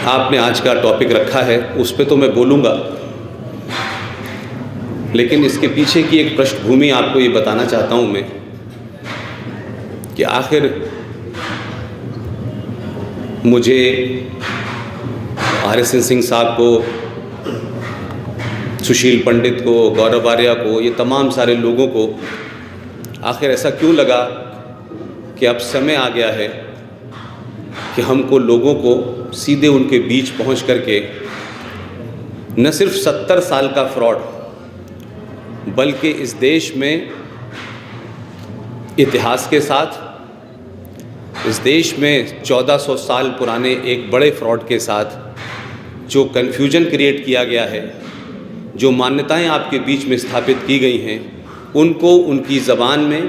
आपने आज का टॉपिक रखा है उस पे तो मैं बोलूँगा, लेकिन इसके पीछे की एक पृष्ठभूमि आपको ये बताना चाहता हूँ मैं कि आखिर मुझे RSN सिंह साहब को, सुशील पंडित को, गौरव आर्या को, ये तमाम सारे लोगों को आखिर ऐसा क्यों लगा कि अब समय आ गया है कि हमको लोगों को सीधे उनके बीच पहुंच करके न सिर्फ 70 साल का फ्रॉड बल्कि इस देश में इतिहास के साथ, इस देश में 1400 साल पुराने एक बड़े फ्रॉड के साथ जो कन्फ्यूजन क्रिएट किया गया है, जो मान्यताएं आपके बीच में स्थापित की गई हैं, उनको उनकी ज़बान में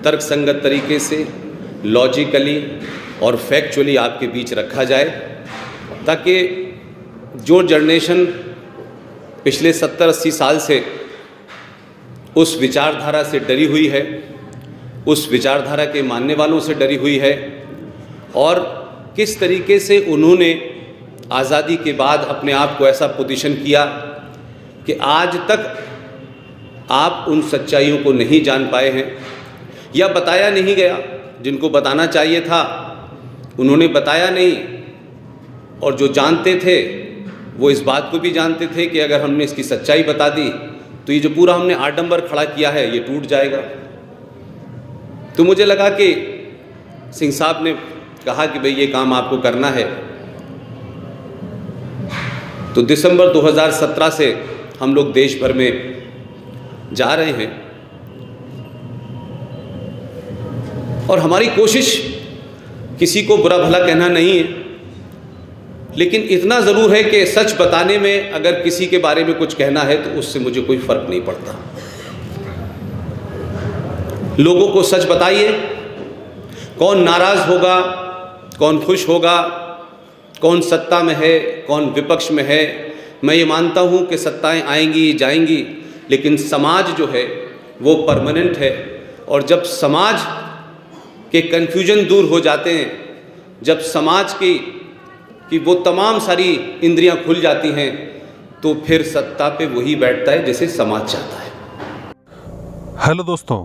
तर्कसंगत तरीके से, लॉजिकली और फैक्चुअली आपके बीच रखा जाए, ताकि जो जनरेशन पिछले 70-80 साल से उस विचारधारा से डरी हुई है, उस विचारधारा के मानने वालों से डरी हुई है, और किस तरीके से उन्होंने आज़ादी के बाद अपने आप को ऐसा पोजीशन किया कि आज तक आप उन सच्चाइयों को नहीं जान पाए हैं या बताया नहीं गया। जिनको बताना चाहिए था उन्होंने बताया नहीं, और जो जानते थे वो इस बात को भी जानते थे कि अगर हमने इसकी सच्चाई बता दी तो ये जो पूरा हमने आडंबर खड़ा किया है ये टूट जाएगा। तो मुझे लगा कि सिंह साहब ने कहा कि भाई ये काम आपको करना है, तो दिसंबर 2017 से हम लोग देश भर में जा रहे हैं, और हमारी कोशिश किसी को बुरा भला कहना नहीं है, लेकिन इतना ज़रूर है कि सच बताने में अगर किसी के बारे में कुछ कहना है तो उससे मुझे कोई फ़र्क नहीं पड़ता। लोगों को सच बताइए, कौन नाराज़ होगा, कौन खुश होगा, कौन सत्ता में है, कौन विपक्ष में है। मैं ये मानता हूँ कि सत्ताएं आएंगी जाएंगी, लेकिन समाज जो है वो परमानेंट है, और जब समाज के कन्फ्यूजन दूर हो जाते हैं, जब समाज की वो तमाम सारी इंद्रियां खुल जाती हैं, तो फिर सत्ता पे वही बैठता है जैसे समाज चाहता है। हेलो दोस्तों,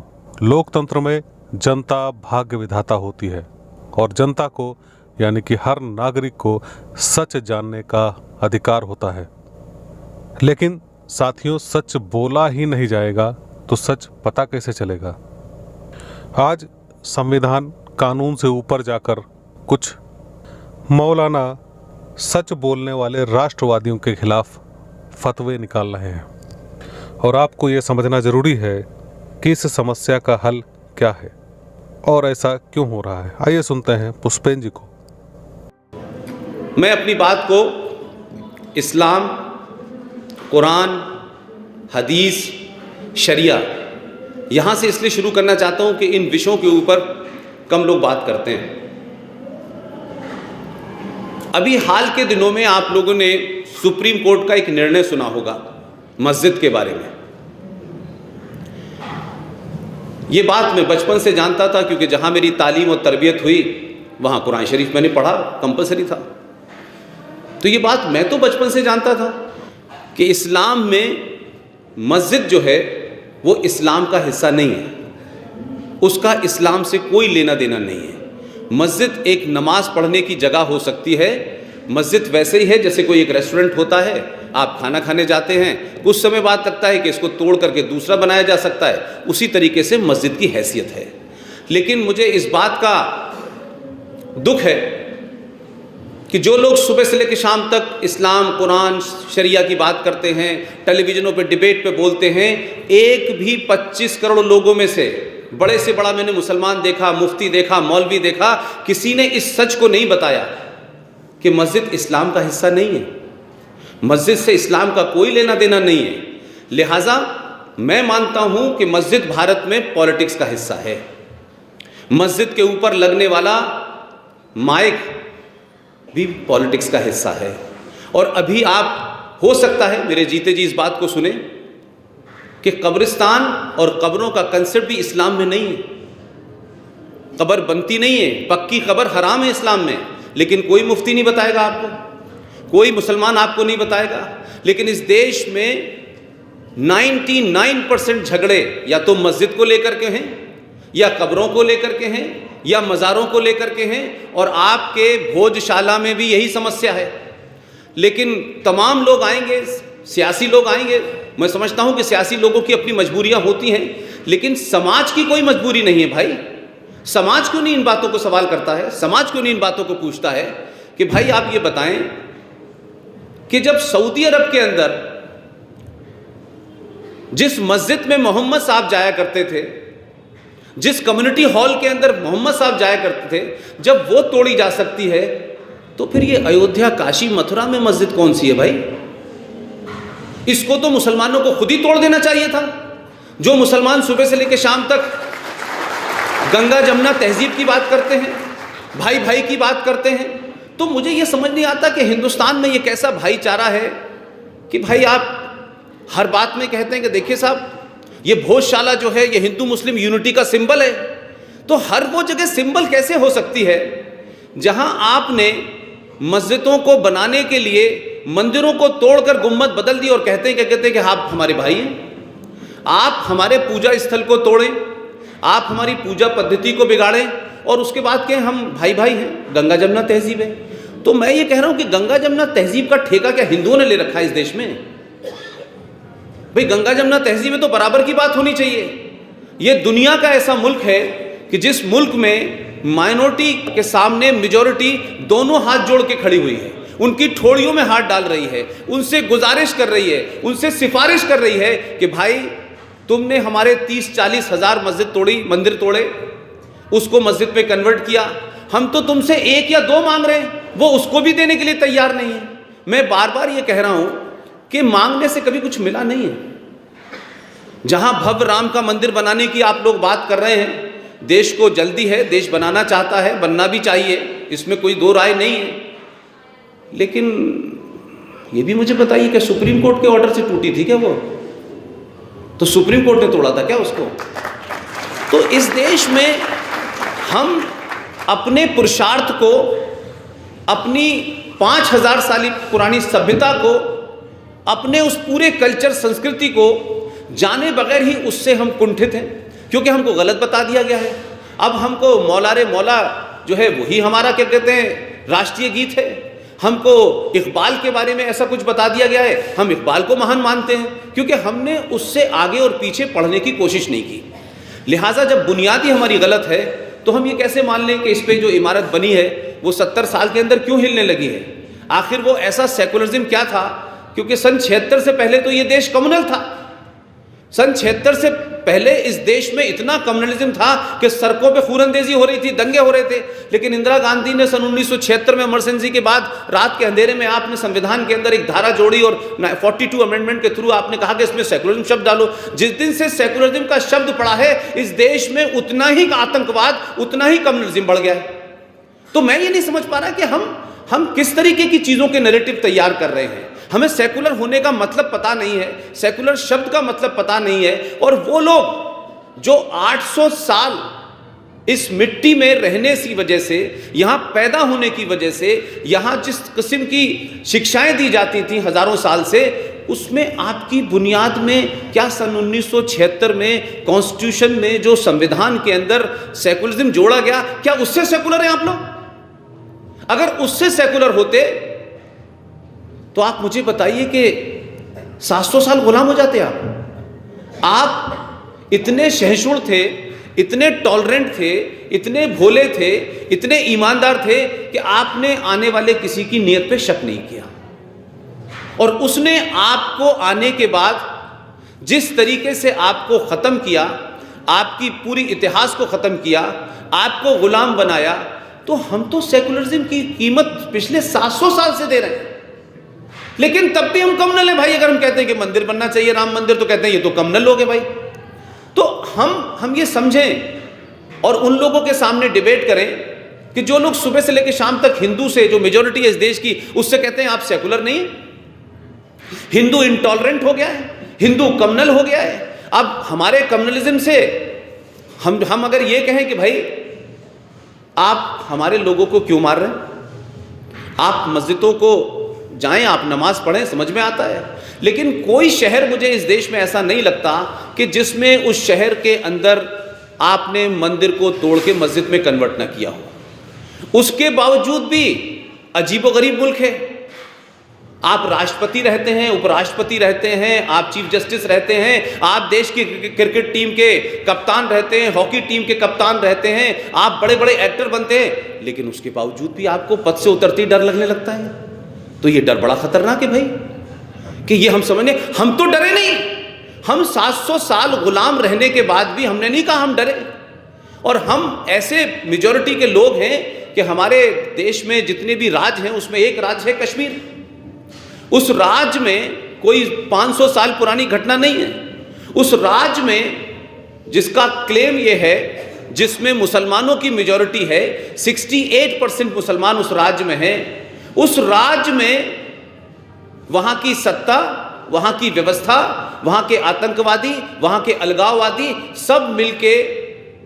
लोकतंत्र में जनता भाग्य विधाता होती है और जनता को यानी कि हर नागरिक को सच जानने का अधिकार होता है। लेकिन साथियों, सच बोला ही नहीं जाएगा तो सच पता कैसे चलेगा। आज संविधान कानून से ऊपर जाकर कुछ मौलाना सच बोलने वाले राष्ट्रवादियों के खिलाफ फतवे निकाल रहे हैं, और आपको ये समझना ज़रूरी है कि इस समस्या का हल क्या है और ऐसा क्यों हो रहा है। आइए सुनते हैं पुष्पेन जी को। मैं अपनी बात को इस्लाम, कुरान, हदीस, शरिया यहाँ से इसलिए शुरू करना चाहता हूँ कि इन विषयों के ऊपर कम लोग बात करते हैं। अभी हाल के दिनों में आप लोगों ने सुप्रीम कोर्ट का एक निर्णय सुना होगा मस्जिद के बारे में। ये बात मैं बचपन से जानता था, क्योंकि जहाँ मेरी तालीम और तरबियत हुई वहाँ कुरान शरीफ मैंने पढ़ा, कंपलसरी था। तो ये बात मैं तो बचपन से जानता था कि इस्लाम में मस्जिद जो है वो इस्लाम का हिस्सा नहीं है, उसका इस्लाम से कोई लेना देना नहीं है। मस्जिद एक नमाज पढ़ने की जगह हो सकती है। मस्जिद वैसे ही है जैसे कोई एक रेस्टोरेंट होता है, आप खाना खाने जाते हैं, कुछ समय बाद लगता है कि इसको तोड़ करके दूसरा बनाया जा सकता है, उसी तरीके से मस्जिद की हैसियत है। लेकिन मुझे इस बात का दुख है कि जो लोग सुबह से लेकर शाम तक इस्लाम, कुरान, शरिया की बात करते हैं, टेलीविज़नों पे डिबेट पे बोलते हैं, एक भी 25 करोड़ लोगों में से बड़े से बड़ा मैंने मुसलमान देखा, मुफ्ती देखा, मौलवी देखा, किसी ने इस सच को नहीं बताया कि मस्जिद इस्लाम का हिस्सा नहीं है। मस्जिद से इस्लाम का कोई लेना देना नहीं है। लिहाजा मैं मानता हूं कि मस्जिद भारत में पॉलिटिक्स का हिस्सा है। मस्जिद के ऊपर लगने वाला माइक भी पॉलिटिक्स का हिस्सा है। और अभी आप हो सकता है मेरे जीते जी इस बात को सुने कि कब्रिस्तान और कब्रों का कंसेप्ट भी इस्लाम में नहीं है। कब्र बनती नहीं है, पक्की कब्र हराम है इस्लाम में, लेकिन कोई मुफ्ती नहीं बताएगा आपको। कोई मुसलमान आपको नहीं बताएगा। लेकिन इस देश में 99% झगड़े या तो मस्जिद को लेकर के हैं, या कब्रों को लेकर के हैं, या मज़ारों को लेकर के हैं, और आपके भोजशाला में भी यही समस्या है। लेकिन तमाम लोग आएंगे, सियासी लोग आएंगे, मैं समझता हूं कि सियासी लोगों की अपनी मजबूरियां होती हैं, लेकिन समाज की कोई मजबूरी नहीं है भाई। समाज क्यों नहीं इन बातों को सवाल करता है? समाज क्यों नहीं इन बातों को पूछता है कि भाई आप ये बताएं कि जब सऊदी अरब के अंदर जिस मस्जिद में मोहम्मद साहब जाया करते थे, जिस कम्युनिटी हॉल के अंदर मोहम्मद साहब जाया करते थे, जब वो तोड़ी जा सकती है, तो फिर ये अयोध्या, काशी, मथुरा में मस्जिद कौन सी है भाई? इसको तो मुसलमानों को खुद ही तोड़ देना चाहिए था। जो मुसलमान सुबह से लेकर शाम तक गंगा जमुना तहजीब की बात करते हैं, भाई भाई की बात करते हैं, तो मुझे ये समझ नहीं आता कि हिंदुस्तान में ये कैसा भाईचारा है कि भाई आप हर बात में कहते हैं कि देखिए साहब, ये भोजशाला जो है ये हिंदू मुस्लिम यूनिटी का सिंबल है। तो हर वो जगह सिंबल कैसे हो सकती है जहां आपने मस्जिदों को बनाने के लिए मंदिरों को तोड़कर गुम्बद बदल दी और कहते हैं कि आप हमारे भाई हैं। आप हमारे पूजा स्थल को तोड़ें, आप हमारी पूजा पद्धति को बिगाड़ें, और उसके बाद कहें हम भाई भाई हैं, गंगा जमुना तहजीब है। तो मैं ये कह रहा हूं कि गंगा जमुना तहजीब का ठेका क्या हिंदुओं ने ले रखा है इस देश में? भाई गंगा जमुना तहजीब में तो बराबर की बात होनी चाहिए। ये दुनिया का ऐसा मुल्क है कि जिस मुल्क में माइनॉरिटी के सामने मेजॉरिटी दोनों हाथ जोड़ के खड़ी हुई है, उनकी ठोड़ियों में हाथ डाल रही है, उनसे गुजारिश कर रही है, उनसे सिफारिश कर रही है कि भाई तुमने हमारे 30-40 हज़ार मस्जिद तोड़ी, मंदिर तोड़े, उसको मस्जिद में कन्वर्ट किया, हम तो तुमसे 1 या 2 मांग रहे हैं, वो उसको भी देने के लिए तैयार नहीं है। मैं बार बार ये कह रहा हूं कि मांगने से कभी कुछ मिला नहीं है। जहां भव्य राम का मंदिर बनाने की आप लोग बात कर रहे हैं, देश को जल्दी है, देश बनाना चाहता है, बनना भी चाहिए, इसमें कोई दो राय नहीं है। लेकिन ये भी मुझे बताइए कि सुप्रीम कोर्ट के ऑर्डर से टूटी थी क्या वो? तो सुप्रीम कोर्ट ने तोड़ा था क्या उसको? तो इस देश में हम अपने पुरुषार्थ को, अपनी 5000 साल पुरानी सभ्यता को, अपने उस पूरे कल्चर संस्कृति को जाने बगैर ही उससे हम कुंठित हैं, क्योंकि हमको गलत बता दिया गया है। अब हमको मौला रे मौला जो है वही हमारा क्या कहते हैं राष्ट्रीय गीत है। हमको इकबाल के बारे में ऐसा कुछ बता दिया गया है, हम इकबाल को महान मानते हैं, क्योंकि हमने उससे आगे और पीछे पढ़ने की कोशिश नहीं की। लिहाजा जब बुनियादी हमारी गलत है तो हम ये कैसे मान लें कि इस पर जो इमारत बनी है वो 70 साल के अंदर क्यों हिलने लगी है? आखिर वो ऐसा सेकुलरिज्म क्या था? क्योंकि सन 76 से पहले तो ये देश कम्युनल था। सन 76 से पहले इस देश में इतना कम्युनलिज्म था कि सड़कों पे खूनअंदेजी हो रही थी, दंगे हो रहे थे। लेकिन इंदिरा गांधी ने सन 1976 में इमरजेंसी के बाद रात के अंधेरे में आपने संविधान के अंदर एक धारा जोड़ी और 42 अमेंडमेंट के थ्रू आपने कहा कि इसमें सेकुलरिज्म शब्द डालो। जिस दिन से सेकुलरिज्म का शब्द पड़ा है इस देश में उतना ही आतंकवाद, उतना ही कम्युनलिज्म बढ़ गया है। तो मैं ये नहीं समझ पा रहा कि हम किस तरीके की चीज़ों के नैरेटिव तैयार कर रहे हैं। हमें सेकुलर होने का मतलब पता नहीं है, सेकुलर शब्द का मतलब पता नहीं है, और वो लोग जो 800 साल इस मिट्टी में रहने की वजह से, यहाँ पैदा होने की वजह से, यहाँ जिस किस्म की शिक्षाएं दी जाती थी हज़ारों साल से, उसमें आपकी बुनियाद में क्या सन 1976 में कॉन्स्टिट्यूशन में जो संविधान के अंदर सेकुलरिज्म जोड़ा गया, क्या उससे सेकुलर हैं आप लोग? अगर उससे सेकुलर होते तो आप मुझे बताइए कि 700 साल गुलाम हो जाते आप इतने सहिष्णु थे, इतने टॉलरेंट थे, इतने भोले थे, इतने ईमानदार थे कि आपने आने वाले किसी की नीयत पे शक नहीं किया। और उसने आपको आने के बाद जिस तरीके से आपको ख़त्म किया, आपकी पूरी इतिहास को ख़त्म किया, आपको गुलाम बनाया, तो हम तो सेकुलरिज्म की कीमत पिछले 700 साल से दे रहे हैं। लेकिन तब भी हम कम्युनल हैं भाई। अगर हम कहते हैं कि मंदिर बनना चाहिए राम मंदिर, तो कहते हैं ये तो कम्युनल लोग हैं भाई। तो हम ये समझें और उन लोगों के सामने डिबेट करें कि जो लोग सुबह से लेकर शाम तक हिंदू से, जो मेजॉरिटी है इस देश की, उससे कहते हैं आप सेकुलर नहीं, हिंदू इंटॉलरेंट हो गया है, हिंदू कम्युनल हो गया है। अब हमारे कम्युनलिज्म से हम अगर ये कहें कि भाई आप हमारे लोगों को क्यों मार रहे हैं, आप मस्जिदों को जाएं आप नमाज पढ़ें, समझ में आता है। लेकिन कोई शहर मुझे इस देश में ऐसा नहीं लगता कि जिसमें उस शहर के अंदर आपने मंदिर को तोड़ के मस्जिद में कन्वर्ट ना किया हो। उसके बावजूद भी अजीबोगरीब मुल्क है। आप राष्ट्रपति रहते हैं, उपराष्ट्रपति रहते हैं, आप चीफ जस्टिस रहते हैं, आप देश की क्रिकेट टीम के कप्तान रहते हैं, हॉकी टीम के कप्तान रहते हैं, आप बड़े बड़े एक्टर बनते हैं, लेकिन उसके बावजूद भी आपको पद से उतरते ही डर लगने लगता है। तो ये डर बड़ा खतरनाक है भाई, कि ये हम समझने, हम तो डरे नहीं, हम 700 साल गुलाम रहने के बाद भी हमने नहीं कहा हम डरे। और हम ऐसे मेजॉरिटी के लोग हैं कि हमारे देश में जितने भी राज्य हैं उसमें एक राज्य है कश्मीर। उस राज्य में कोई 500 साल पुरानी घटना नहीं है। उस राज्य में जिसका क्लेम ये है, जिसमें मुसलमानों की मेजॉरिटी है, 68% मुसलमान उस राज्य में हैं, उस राज्य में वहाँ की सत्ता, वहाँ की व्यवस्था, वहाँ के आतंकवादी, वहाँ के अलगाववादी सब मिलके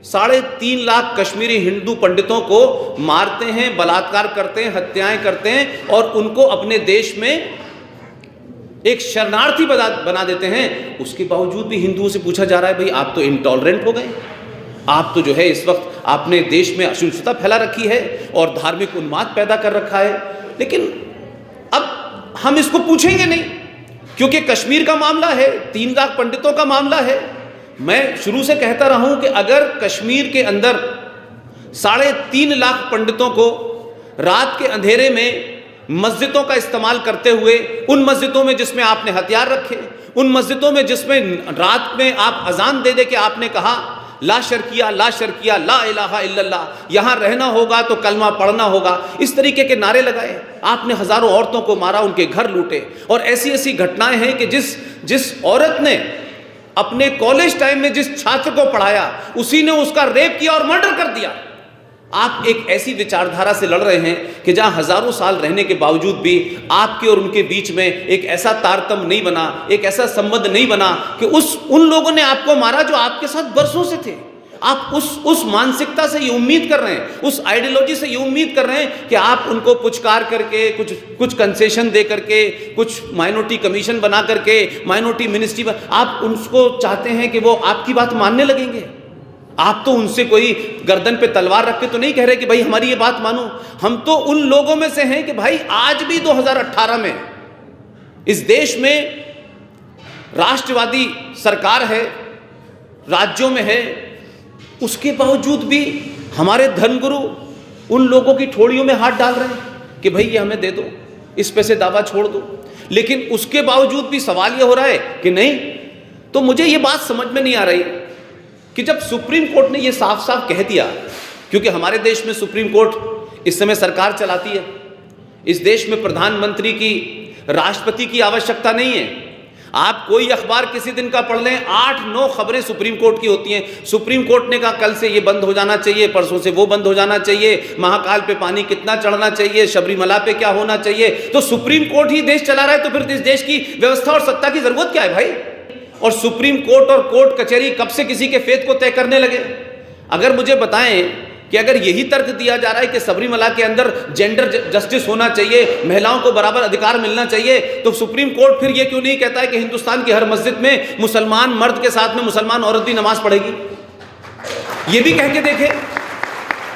3.5 लाख कश्मीरी हिंदू पंडितों को मारते हैं, बलात्कार करते हैं, हत्याएं करते हैं और उनको अपने देश में एक शरणार्थी बना देते हैं। उसके बावजूद भी हिंदुओं से पूछा जा रहा है भाई आप तो इंटॉलरेंट हो गए, आप तो जो है इस वक्त आपने देश में असहिष्णुता फैला रखी है और धार्मिक उन्माद पैदा कर रखा है। लेकिन अब हम इसको पूछेंगे नहीं, क्योंकि कश्मीर का मामला है, 3 लाख पंडितों का मामला है। मैं शुरू से कहता रहा हूं कि अगर कश्मीर के अंदर 3.5 लाख पंडितों को रात के अंधेरे में मस्जिदों का इस्तेमाल करते हुए, उन मस्जिदों में जिसमें आपने हथियार रखे, उन मस्जिदों में जिसमें रात में आप अजान दे दे के आपने कहा ला शर्किया ला शर्किया ला इलाहा इल्लल्लाह, यहाँ रहना होगा तो कलमा पढ़ना होगा, इस तरीके के नारे लगाए। आपने हजारों औरतों को मारा, उनके घर लूटे। और ऐसी ऐसी घटनाएं हैं कि जिस औरत ने अपने कॉलेज टाइम में जिस छात्र को पढ़ाया उसी ने उसका रेप किया और मर्डर कर दिया। आप एक ऐसी विचारधारा से लड़ रहे हैं कि जहां हजारों साल रहने के बावजूद भी आपके और उनके बीच में एक ऐसा तारतम्य नहीं बना, एक ऐसा संबंध नहीं बना कि उन लोगों ने आपको मारा जो आपके साथ बरसों से थे। आप उस मानसिकता से ये उम्मीद कर रहे हैं, उस आइडियोलॉजी से ये उम्मीद कर रहे हैं कि आप उनको पुचकार करके, कुछ कंसेशन दे करके, कुछ माइनॉरिटी कमीशन बना करके, माइनॉरिटी मिनिस्ट्री, आप उनको चाहते हैं कि वो आपकी बात मानने लगेंगे। आप तो उनसे कोई गर्दन पे तलवार रख के तो नहीं कह रहे कि भाई हमारी ये बात मानो। हम तो उन लोगों में से हैं कि भाई आज भी 2018 में इस देश में राष्ट्रवादी सरकार है, राज्यों में है, उसके बावजूद भी हमारे धर्मगुरु उन लोगों की ठोड़ियों में हाथ डाल रहे हैं कि भाई ये हमें दे दो, इस पे से दावा छोड़ दो। लेकिन उसके बावजूद भी सवाल ये हो रहा है कि नहीं। तो मुझे ये बात समझ में नहीं आ रही कि जब सुप्रीम कोर्ट ने ये साफ साफ कह दिया, क्योंकि हमारे देश में सुप्रीम कोर्ट इस समय सरकार चलाती है, इस देश में प्रधानमंत्री की, राष्ट्रपति की आवश्यकता नहीं है। आप कोई अखबार किसी दिन का पढ़ लें, 8-9 खबरें सुप्रीम कोर्ट की होती हैं। सुप्रीम कोर्ट ने कहा कल से ये बंद हो जाना चाहिए, परसों से वो बंद हो जाना चाहिए, महाकाल पे पानी कितना चढ़ना चाहिए, शबरीमला पे क्या होना चाहिए। तो सुप्रीम कोर्ट ही देश चला रहा है, तो फिर इस देश की व्यवस्था और सत्ता की जरूरत क्या है भाई। और सुप्रीम कोर्ट और कोर्ट कचहरी कब से किसी के फेत को तय करने लगे। अगर मुझे बताएं कि अगर यही तर्क दिया जा रहा है कि सबरीमला के अंदर जेंडर जस्टिस होना चाहिए, महिलाओं को बराबर अधिकार मिलना चाहिए, तो सुप्रीम कोर्ट फिर ये क्यों नहीं कहता है कि हिंदुस्तान की हर मस्जिद में मुसलमान मर्द के साथ में मुसलमान औरत भी नमाज पढ़ेगी। ये भी कह के देखे,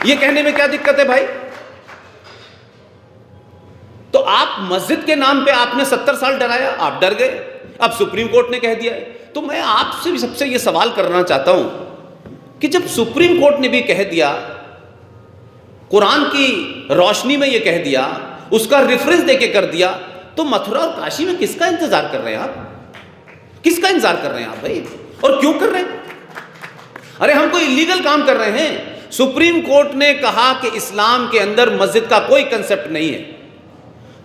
ये कहने में क्या दिक्कत है भाई। तो आप मस्जिद के नाम पे आपने 70 साल डराया, आप डर गए, अब सुप्रीम कोर्ट ने कह दिया है। तो मैं आपसे भी सबसे ये सवाल करना चाहता हूं कि जब सुप्रीम कोर्ट ने भी कह दिया, कुरान की रोशनी में ये कह दिया, उसका रेफरेंस देके कर दिया, तो मथुरा और काशी में किसका इंतजार कर रहे हैं आप? किसका इंतजार कर रहे हैं आप भाई, और क्यों कर रहे हैं? अरे हम कोई इलीगल काम कर रहे हैं। सुप्रीम कोर्ट ने कहा कि इस्लाम के अंदर मस्जिद का कोई कंसेप्ट नहीं है,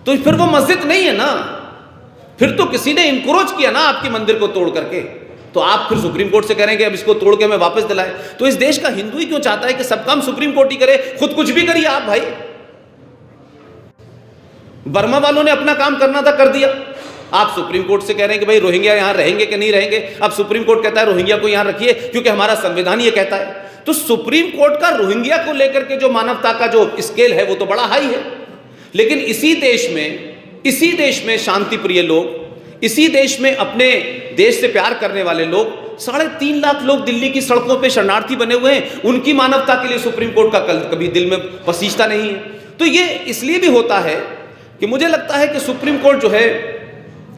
तो फिर वो मस्जिद नहीं है ना, फिर तो किसी ने इंक्रोच किया ना आपके मंदिर को तोड़ करके। तो आप फिर सुप्रीम कोर्ट से करेंगे अब इसको तोड़ के हमें वापस दिलाए। तो इस देश का हिंदू ही क्यों चाहता है कि सब काम सुप्रीम कोर्ट ही करे, खुद कुछ भी करिए आप भाई। बर्मा वालों ने अपना काम करना था, कर दिया। आप सुप्रीम कोर्ट से कह रहे हैं कि भाई रोहिंग्या यहां रहेंगे कि नहीं रहेंगे। अब सुप्रीम कोर्ट कहता है रोहिंग्या को यहां रखिए क्योंकि हमारा संविधान ये कहता है। तो सुप्रीम कोर्ट का रोहिंग्या को लेकर के जो मानवता का जो स्केल है वो तो बड़ा हाई है। लेकिन इसी देश में इसी देश में शांति प्रिय लोग, इसी देश में अपने देश से प्यार करने वाले लोग, 3.5 लाख लोग दिल्ली की सड़कों पे शरणार्थी बने हुए हैं। उनकी मानवता के लिए सुप्रीम कोर्ट का कभी दिल में पसीजता नहीं है। तो ये इसलिए भी होता है कि मुझे लगता है कि सुप्रीम कोर्ट जो है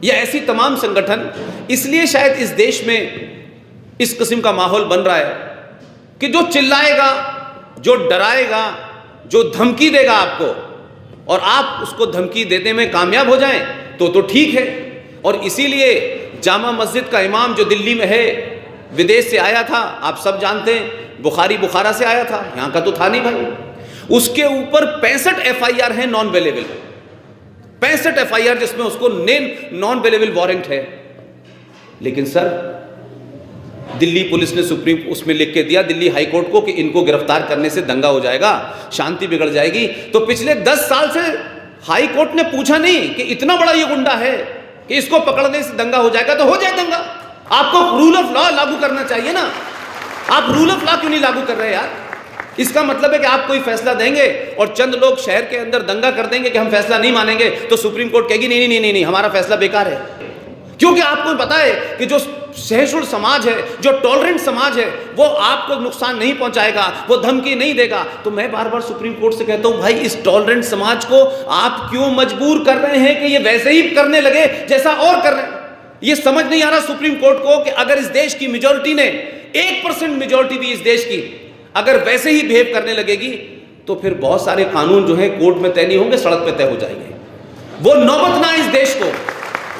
या ऐसी तमाम संगठन, इसलिए शायद इस देश में इस किस्म का माहौल बन रहा है कि जो चिल्लाएगा, जो डराएगा, जो धमकी देगा आपको और आप उसको धमकी देने में कामयाब हो जाएं तो ठीक है। और इसीलिए जामा मस्जिद का इमाम जो दिल्ली में है, विदेश से आया था, आप सब जानते हैं, बुखारा से आया था, यहाँ का तो था नहीं भाई। उसके ऊपर 65 FIR है नॉन अवेलेबल, 65 FIR जिसमें उसको नॉन अवेलेबल वारंट है। लेकिन सर दिल्ली पुलिस ने सुप्रीम उसमें लिख के दिया दिल्ली हाई कोर्ट को कि इनको गिरफ्तार करने से दंगा हो जाएगा, शांति बिगड़ जाएगी। तो पिछले 10 साल से हाई कोर्ट ने पूछा नहीं कि इतना बड़ा ये गुंडा है कि इसको पकड़ने से दंगा हो जाएगा, तो हो जाए दंगा। आपको रूल ऑफ लॉ लागू करना चाहिए ना, आप रूल ऑफ लॉ क्यों नहीं लागू कर रहे यार? इसका मतलब है कि आप कोई फैसला देंगे और चंद लोग शहर के अंदर दंगा कर देंगे कि हम फैसला नहीं मानेंगे, तो सुप्रीम कोर्ट कहेगी नहीं नहीं नहीं नहीं, हमारा फैसला बेकार है। क्योंकि आपको पता है कि जो सहिष्णु समाज है, जो टॉलरेंट समाज है, वो आपको नुकसान नहीं पहुंचाएगा, वो धमकी नहीं देगा। तो मैं बार बार सुप्रीम कोर्ट से कहता हूं, भाई इस टॉलरेंट समाज को आप क्यों मजबूर कर रहे हैं कि ये वैसे ही करने लगे जैसा और कर रहे हैं? ये समझ नहीं आ रहा सुप्रीम कोर्ट को कि अगर इस देश की मेजॉरिटी ने 1% मेजॉरिटी भी इस देश की अगर वैसे ही बिहेव करने लगेगी तो फिर बहुत सारे कानून जो है कोर्ट में तय नहीं होंगे, सड़क पे तय हो जाएंगे। वो नौबत ना इस देश को,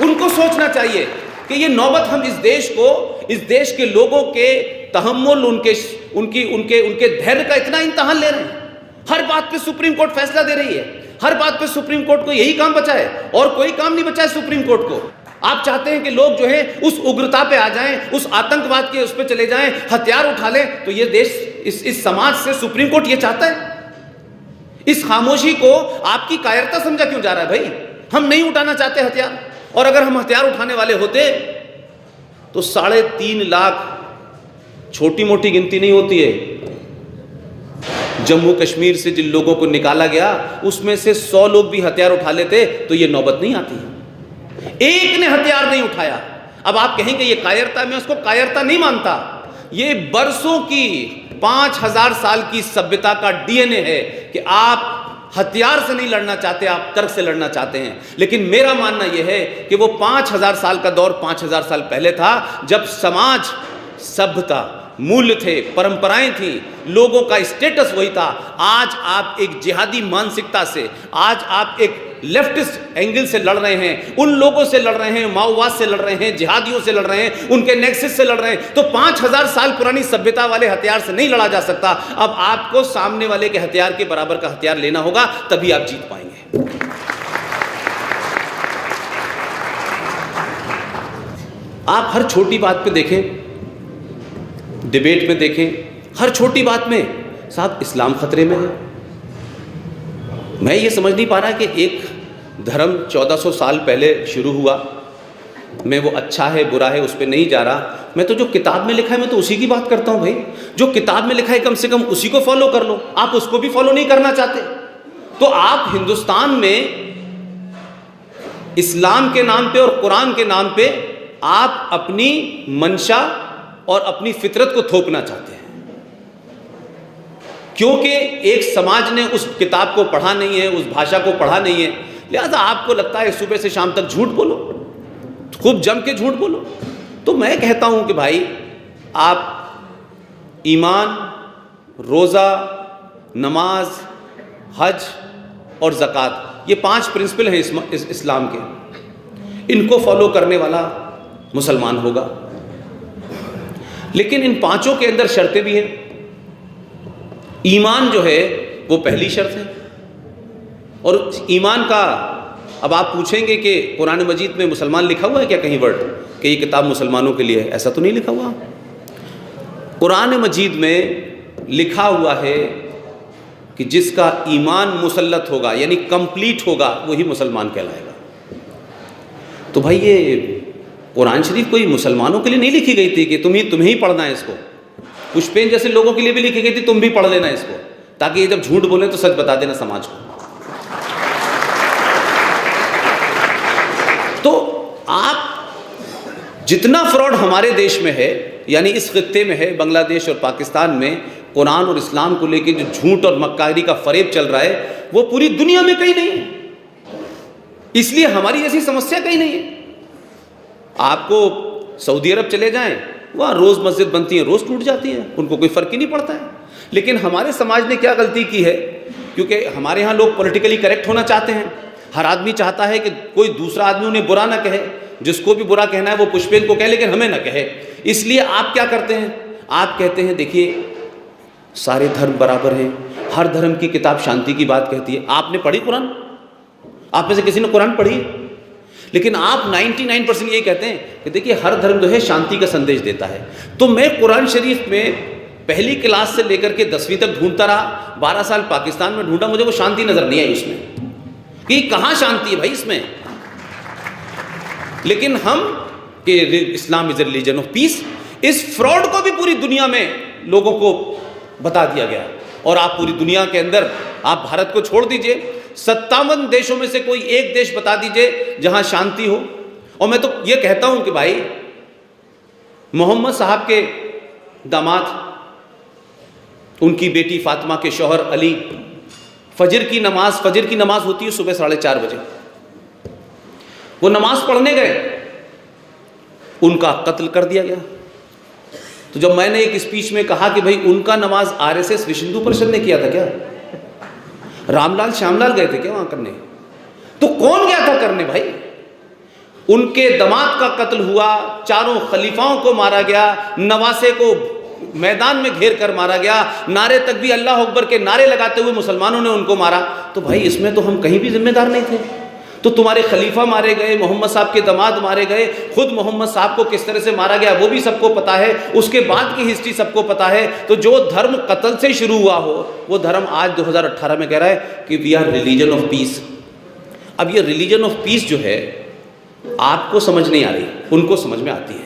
उनको सोचना चाहिए कि ये नौबत हम इस देश को, इस देश के लोगों के तहम्मुल, उनके धैर्य का इतना इम्तिहान ले रहे हैं। हर बात पे सुप्रीम कोर्ट फैसला दे रही है, हर बात पे सुप्रीम कोर्ट को यही काम बचा है और कोई काम नहीं बचा है सुप्रीम कोर्ट को। आप चाहते हैं कि लोग जो है उस उग्रता पे आ जाएं, उस आतंकवाद के उस पे चले जाएं, हथियार उठा लें, तो ये देश इस समाज से सुप्रीम कोर्ट ये चाहता है? इस खामोशी को आपकी कायरता समझा क्यों जा रहा है भाई? हम नहीं उठाना चाहते हथियार, और अगर हम हथियार उठाने वाले होते तो 3.5 लाख छोटी मोटी गिनती नहीं होती है। जम्मू कश्मीर से जिन लोगों को निकाला गया उसमें से 100 लोग भी हथियार उठा लेते तो ये नौबत नहीं आती। एक ने हथियार नहीं उठाया। अब आप कहेंगे ये कायरता, मैं उसको कायरता नहीं मानता। ये बरसों की 5000 साल की सभ्यता का DNA है कि आप हथियार से नहीं लड़ना चाहते, आप तर्क से लड़ना चाहते हैं। लेकिन मेरा मानना यह है कि वो 5000 साल का दौर 5000 साल पहले था, जब समाज, सभ्यता, मूल्य थे, परंपराएं थी, लोगों का स्टेटस वही था। आज आप एक जिहादी मानसिकता से, आज आप एक लेफ्टिस्ट एंगल से लड़ रहे हैं, उन लोगों से लड़ रहे हैं, माओवाद से लड़ रहे हैं, जिहादियों से लड़ रहे हैं, उनके नेक्सस से लड़ रहे हैं। तो 5000 साल पुरानी सभ्यता वाले हथियार से नहीं लड़ा जा सकता। अब आपको सामने वाले के हथियार के बराबर का हथियार लेना होगा, तभी आप जीत पाएंगे। आप हर छोटी बात पे देखें, डिबेट में देखें, हर छोटी बात में साहब इस्लाम खतरे में है। मैं ये समझ नहीं पा रहा कि एक धर्म 1400 साल पहले शुरू हुआ, मैं वो अच्छा है बुरा है उस पर नहीं जा रहा। मैं तो जो किताब में लिखा है मैं तो उसी की बात करता हूँ भाई। जो किताब में लिखा है कम से कम उसी को फॉलो कर लो। आप उसको भी फॉलो नहीं करना चाहते तो आप हिंदुस्तान में इस्लाम के नाम पे और कुरान के नाम पे आप अपनी मंशा और अपनी फितरत को थोपना चाहते हैं, क्योंकि एक समाज ने उस किताब को पढ़ा नहीं है, उस भाषा को पढ़ा नहीं है। लिहाजा आपको लगता है सुबह से शाम तक झूठ बोलो, खूब जम के झूठ बोलो। तो मैं कहता हूं कि भाई आप ईमान, रोज़ा, नमाज, हज और ज़कात, ये 5 प्रिंसिपल हैं इस्लाम के, इनको फॉलो करने वाला मुसलमान होगा। लेकिन इन 5 के अंदर शर्तें भी हैं। ईमान जो है वो पहली शर्त है। और ईमान का अब आप पूछेंगे कि कुरान मजीद में मुसलमान लिखा हुआ है क्या कहीं वर्ड कि ये किताब मुसलमानों के लिए है? ऐसा तो नहीं लिखा हुआ। कुरान मजीद में लिखा हुआ है कि जिसका ईमान मुसल्लत होगा यानी कंप्लीट होगा वही मुसलमान कहलाएगा। तो भाई ये कुरान शरीफ कोई मुसलमानों के लिए नहीं लिखी गई थी कि तुम्हें ही पढ़ना है इसको। पुष्पेन जैसे लोगों के लिए भी लिखी गई थी, तुम भी पढ़ लेना इसको, ताकि ये जब झूठ बोले तो सच बता देना समाज को। तो आप जितना फ्रॉड हमारे देश में है, यानी इस खित्ते में है, बांग्लादेश और पाकिस्तान में कुरान और इस्लाम को लेकर जो झूठ और मक्कारी का फरेब चल रहा है, वो पूरी दुनिया में कहीं नहीं है। इसलिए हमारी ऐसी समस्या कहीं नहीं है। आपको सऊदी अरब चले जाएं, वहाँ रोज़ मस्जिद बनती है, रोज़ टूट जाती है, उनको कोई फ़र्क ही नहीं पड़ता है। लेकिन हमारे समाज ने क्या गलती की है, क्योंकि हमारे यहाँ लोग पॉलिटिकली करेक्ट होना चाहते हैं। हर आदमी चाहता है कि कोई दूसरा आदमी उन्हें बुरा ना कहे, जिसको भी बुरा कहना है वो पुष्पेन को कहे, लेकिन हमें ना कहे। इसलिए आप क्या करते हैं, आप कहते हैं देखिए सारे धर्म बराबर हैं, हर धर्म की किताब शांति की बात कहती है। आपने पढ़ी कुरान? आप में से किसी ने कुरान पढ़ी? लेकिन आप 99% यही कहते हैं कि देखिए हर धर्म जो है शांति का संदेश देता है। तो मैं कुरान शरीफ में पहली क्लास से लेकर के 10वीं तक ढूंढता रहा, 12 साल पाकिस्तान में ढूंढा, मुझे वो शांति नजर नहीं आई उसमें, कि कहाँ शांति है भाई इसमें। लेकिन हम कि Islam is religion of piece, इस फ्रॉड को भी पूरी दुनिया में लोगों को बता दिया गया। और आप पूरी दुनिया के अंदर, आप भारत को छोड़ दीजिए, 57 देशों में से कोई एक देश बता दीजिए जहां शांति हो। और मैं तो ये कहता हूं कि भाई मोहम्मद साहब के दामाद, उनकी बेटी फातिमा के शौहर अली, फजर की नमाज होती है सुबह 4:30 बजे, वो नमाज पढ़ने गए, उनका कत्ल कर दिया गया। तो जब मैंने एक स्पीच में कहा कि भाई उनका नमाज आरएसएस विश्व हिंदू परिषद ने किया था क्या, रामलाल श्यामलाल गए थे क्या वहां करने? तो कौन गया था करने भाई? उनके दामाद का कत्ल हुआ, चारों खलीफाओं को मारा गया, नवासे को मैदान में घेर कर मारा गया, नारे तक भी अल्लाह अकबर के नारे लगाते हुए मुसलमानों ने उनको मारा। तो भाई इसमें तो हम कहीं भी जिम्मेदार नहीं थे। तो तुम्हारे खलीफा मारे गए, मोहम्मद साहब के दामाद मारे गए, खुद मोहम्मद साहब को किस तरह से मारा गया वो भी सबको पता है, उसके बाद की हिस्ट्री सबको पता है। तो जो धर्म कत्ल से शुरू हुआ हो, वो धर्म आज 2018 में कह रहा है कि we are religion of peace. अब ये रिलीजन ऑफ पीस जो है आपको समझ नहीं आ रही, उनको समझ में आती है,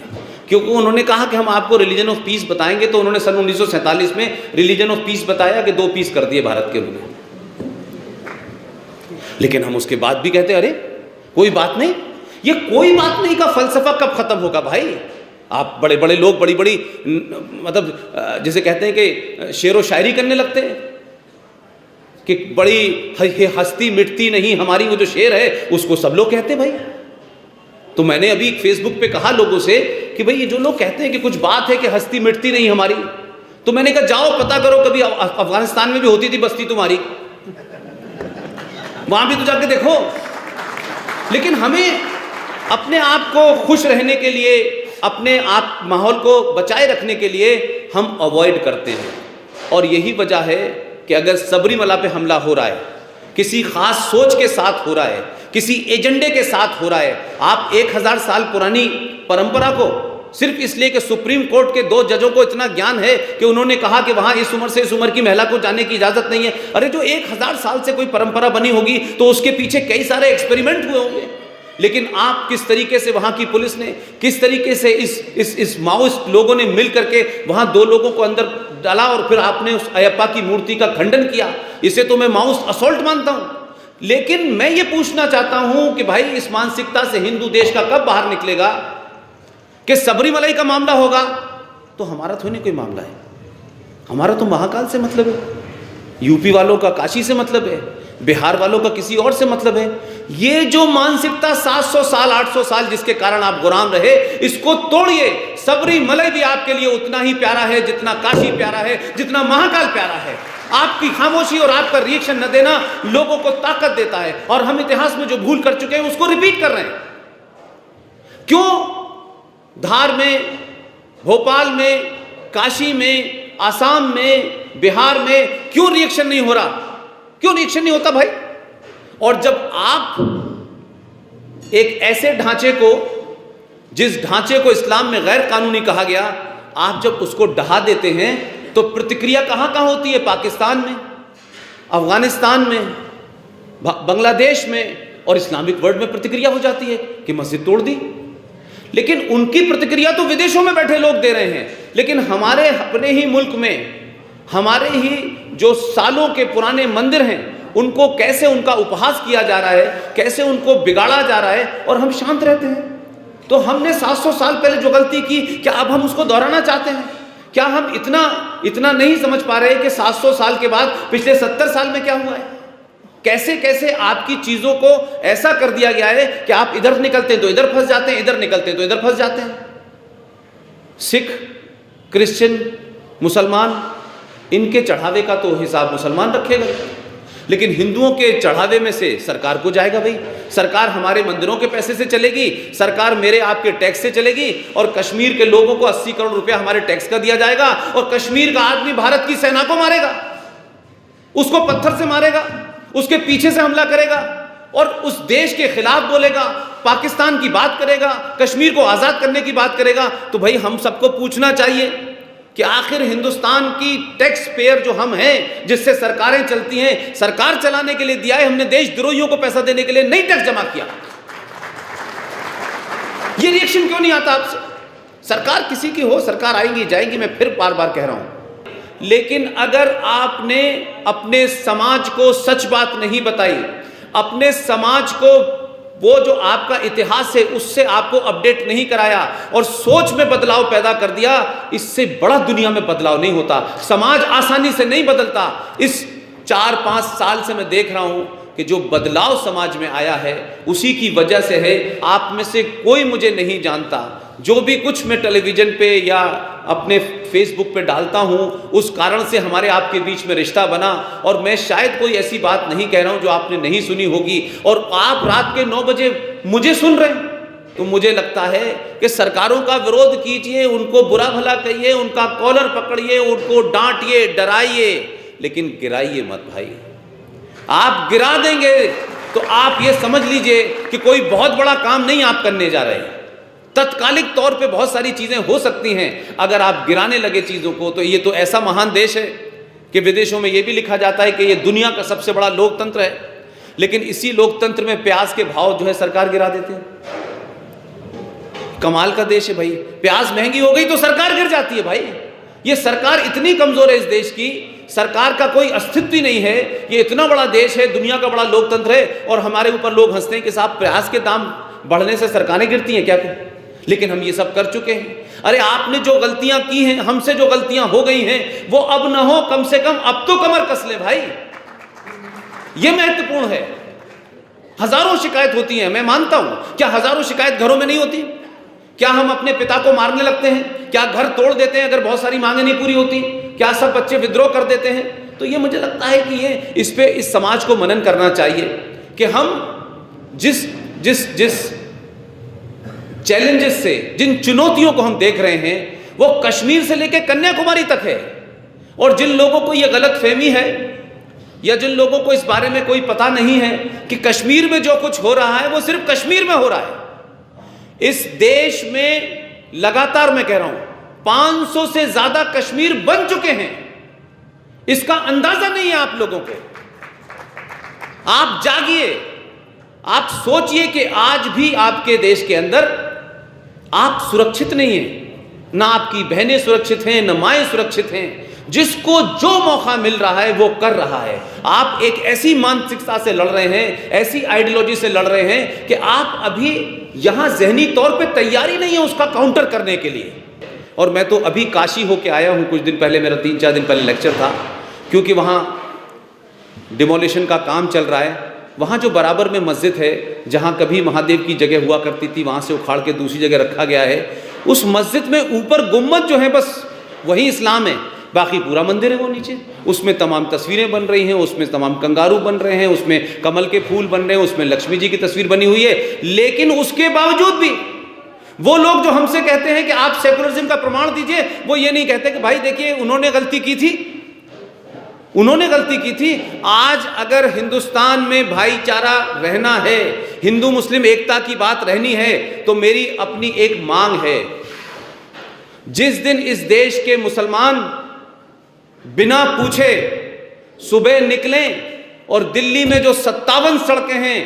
क्योंकि उन्होंने कहा कि हम आपको रिलीजन ऑफ पीस बताएंगे। तो उन्होंने सन 1947 में रिलीजन ऑफ पीस बताया कि 2 पीस कर दिए भारत के उन्होंने। लेकिन हम उसके बाद भी कहते अरे कोई बात नहीं, ये कोई बात नहीं का फलसफा कब खत्म होगा भाई? आप बड़े बड़े लोग बड़ी बड़ी मतलब जैसे कहते हैं कि शेर व शायरी करने लगते हैं कि बड़ी हस्ती मिटती नहीं हमारी, वो जो शेर है उसको सब लोग कहते हैं भाई। तो मैंने अभी फेसबुक पे कहा लोगों से कि भाई ये जो लोग कहते हैं कि कुछ बात है कि हस्ती मिटती नहीं हमारी, तो मैंने कहा जाओ पता करो कभी अफगानिस्तान में भी होती थी बस्ती तुम्हारी, वहां भी तो जाके देखो। लेकिन हमें अपने आप को खुश रहने के लिए, अपने आप माहौल को बचाए रखने के लिए हम अवॉइड करते हैं। और यही वजह है कि अगर सबरीमला पे हमला हो रहा है, किसी खास सोच के साथ हो रहा है, किसी एजेंडे के साथ हो रहा है, आप 1000 साल पुरानी परंपरा को सिर्फ इसलिए कि सुप्रीम कोर्ट के 2 जजों को इतना ज्ञान है कि उन्होंने कहा कि वहां इस उम्र से इस उम्र की महिला को जाने की इजाजत नहीं है। अरे जो 1000 साल से कोई परंपरा बनी होगी तो उसके पीछे कई सारे एक्सपेरिमेंट हुए होंगे। लेकिन आप किस तरीके से, वहां की पुलिस ने किस तरीके से इस माओइस्ट लोगों ने मिल करके वहां 2 लोगों को अंदर डाला और फिर आपने उस अयप्पा की मूर्ति का खंडन किया, इसे तो मैं माओइस्ट असॉल्ट मानता हूं। लेकिन मैं ये पूछना चाहता हूं कि भाई इस मानसिकता से हिंदू देश का कब बाहर निकलेगा कि सबरीमलाई का मामला होगा तो हमारा थोड़ी नहीं कोई मामला है, हमारा तो महाकाल से मतलब है, यूपी वालों का काशी से मतलब है, बिहार वालों का किसी और से मतलब है। ये जो मानसिकता 700 साल 800 साल जिसके कारण आप गुलाम रहे, इसको तोड़िए। सबरीमलाई भी आपके लिए उतना ही प्यारा है जितना काशी प्यारा है, जितना महाकाल प्यारा है। आपकी खामोशी और आपका रिएक्शन न देना लोगों को ताकत देता है, और हम इतिहास में जो भूल कर चुके हैं उसको रिपीट कर रहे हैं। क्यों धार में, भोपाल में, काशी में, आसाम में, बिहार में क्यों रिएक्शन नहीं हो रहा? क्यों रिएक्शन नहीं होता भाई? और जब आप एक ऐसे ढांचे को, जिस ढांचे को इस्लाम में गैर कानूनी कहा गया, आप जब उसको ढहा देते हैं तो प्रतिक्रिया कहां कहां होती है? पाकिस्तान में, अफगानिस्तान में, बांग्लादेश में और इस्लामिक वर्ल्ड में प्रतिक्रिया हो जाती है कि मस्जिद तोड़ दी। लेकिन उनकी प्रतिक्रिया तो विदेशों में बैठे लोग दे रहे हैं, लेकिन हमारे अपने ही मुल्क में, हमारे ही जो सालों के पुराने मंदिर हैं उनको कैसे उनका उपहास किया जा रहा है, कैसे उनको बिगाड़ा जा रहा है, और हम शांत रहते हैं। तो हमने 700 साल पहले जो गलती की, क्या अब हम उसको दोहराना चाहते हैं? क्या हम इतना नहीं समझ पा रहे कि 700 साल के बाद पिछले 70 साल में क्या हुआ है? कैसे कैसे आपकी चीजों को ऐसा कर दिया गया है कि आप इधर निकलते हैं तो इधर फंस जाते हैं, इधर निकलते हैं तो इधर फंस जाते हैं। सिख, क्रिश्चियन, मुसलमान, इनके चढ़ावे का तो हिसाब मुसलमान रखेगा, लेकिन हिंदुओं के चढ़ावे में से सरकार को जाएगा। भाई सरकार हमारे मंदिरों के पैसे से चलेगी, सरकार मेरे आपके टैक्स से चलेगी, और कश्मीर के लोगों को 80 करोड़ रुपया हमारे टैक्स का दिया जाएगा, और कश्मीर का आदमी भारत की सेना को मारेगा, उसको पत्थर से मारेगा, उसके पीछे से हमला करेगा और उस देश के खिलाफ बोलेगा, पाकिस्तान की बात करेगा, कश्मीर को आजाद करने की बात करेगा। तो भाई हम सबको पूछना चाहिए कि आखिर हिंदुस्तान की टैक्स पेयर जो हम हैं, जिससे सरकारें चलती हैं, सरकार चलाने के लिए दिया है हमने, देशद्रोहियों को पैसा देने के लिए नहीं टैक्स जमा किया। ये रिएक्शन क्यों नहीं आता आपसे? सरकार किसी की हो, सरकार आएंगी जाएंगी, मैं फिर बार बार कह रहा हूं, लेकिन अगर आपने अपने समाज को सच बात नहीं बताई, अपने समाज को वो जो आपका इतिहास है उससे आपको अपडेट नहीं कराया और सोच में बदलाव पैदा कर दिया, इससे बड़ा दुनिया में बदलाव नहीं होता। समाज आसानी से नहीं बदलता। इस 4-5 साल से मैं देख रहा हूं कि जो बदलाव समाज में आया है उसी की वजह से है। आप में से कोई मुझे नहीं जानता, जो भी कुछ मैं टेलीविजन पे या अपने फेसबुक पे डालता हूं, उस कारण से हमारे आपके बीच में रिश्ता बना, और मैं शायद कोई ऐसी बात नहीं कह रहा हूं जो आपने नहीं सुनी होगी, और आप रात के 9 बजे मुझे सुन रहे हैं। तो मुझे लगता है कि सरकारों का विरोध कीजिए, उनको बुरा भला कहिए, उनका कॉलर पकड़िए, उनको डांटिए, डराइए, लेकिन गिराइए मत भाई। आप गिरा देंगे तो आप ये समझ लीजिए कि कोई बहुत बड़ा काम नहीं आप करने जा रहे हैं। तत्कालिक तौर पे बहुत सारी चीजें हो सकती हैं, अगर आप गिराने लगे चीजों को तो ये तो ऐसा महान देश है कि विदेशों में ये भी लिखा जाता है कि ये दुनिया का सबसे बड़ा लोकतंत्र है, लेकिन इसी लोकतंत्र में प्याज के भाव जो है सरकार गिरा देते हैं। कमाल का देश है भाई, प्याज महंगी हो गई तो सरकार गिर जाती है भाई। ये सरकार इतनी कमजोर है, इस देश की सरकार का कोई अस्तित्व ही नहीं है। ये इतना बड़ा देश है, दुनिया का बड़ा लोकतंत्र है, और हमारे ऊपर लोग हंसते हैं कि साहब प्याज के दाम बढ़ने से सरकारें गिरती हैं क्या? लेकिन हम ये सब कर चुके हैं। अरे आपने जो गलतियां की हैं, हमसे जो गलतियां हो गई हैं, वो अब ना हो, कम से कम अब तो कमर कस ले भाई। ये महत्वपूर्ण है। हजारों शिकायत होती हैं, मैं मानता हूं। क्या हजारों शिकायत घरों में नहीं होती? क्या हम अपने पिता को मारने लगते हैं? क्या घर तोड़ देते हैं अगर बहुत सारी मांगें नहीं पूरी होती? क्या सब बच्चे विद्रोह कर देते हैं? तो ये मुझे लगता है कि ये इस समाज को मनन करना चाहिए कि हम जिस चैलेंजेस से, जिन चुनौतियों को हम देख रहे हैं, वो कश्मीर से लेकर कन्याकुमारी तक है। और जिन लोगों को ये गलत फहमी है या जिन लोगों को इस बारे में कोई पता नहीं है कि कश्मीर में जो कुछ हो रहा है वो सिर्फ कश्मीर में हो रहा है। इस देश में लगातार मैं कह रहा हूं 500 से ज्यादा कश्मीर बन चुके हैं। इसका अंदाजा नहीं है आप लोगों को। आप जागिए, आप सोचिए कि आज भी आपके देश के अंदर आप सुरक्षित नहीं हैं। ना आपकी बहनें सुरक्षित हैं, ना माएं सुरक्षित हैं। जिसको जो मौका मिल रहा है वो कर रहा है। आप एक ऐसी मानसिकता से लड़ रहे हैं, ऐसी आइडियोलॉजी से लड़ रहे हैं कि आप अभी यहां जहनी तौर पे तैयारी नहीं है उसका काउंटर करने के लिए। और मैं तो अभी काशी होके आया हूं, कुछ दिन पहले मेरा 3-4 दिन पहले लेक्चर था, क्योंकि वहां डिमोलिशन का काम चल रहा है। वहाँ जो बराबर में मस्जिद है, जहाँ कभी महादेव की जगह हुआ करती थी, वहाँ से उखाड़ के दूसरी जगह रखा गया है। उस मस्जिद में ऊपर गुम्बद जो है बस वही इस्लाम है, बाकी पूरा मंदिर है वो नीचे। उसमें तमाम तस्वीरें बन रही हैं, उसमें तमाम कंगारू बन रहे हैं, उसमें कमल के फूल बन रहे हैं, उसमें लक्ष्मी जी की तस्वीर बनी हुई है। लेकिन उसके बावजूद भी वो लोग जो हमसे कहते हैं कि आप सेकुलरिज्म का प्रमाण दीजिए, वो ये नहीं कहते कि भाई देखिए उन्होंने गलती की थी, उन्होंने गलती की थी। आज अगर हिंदुस्तान में भाईचारा रहना है, हिंदू मुस्लिम एकता की बात रहनी है, तो मेरी अपनी एक मांग है। जिस दिन इस देश के मुसलमान बिना पूछे सुबह निकलें और दिल्ली में जो 57 सड़कें हैं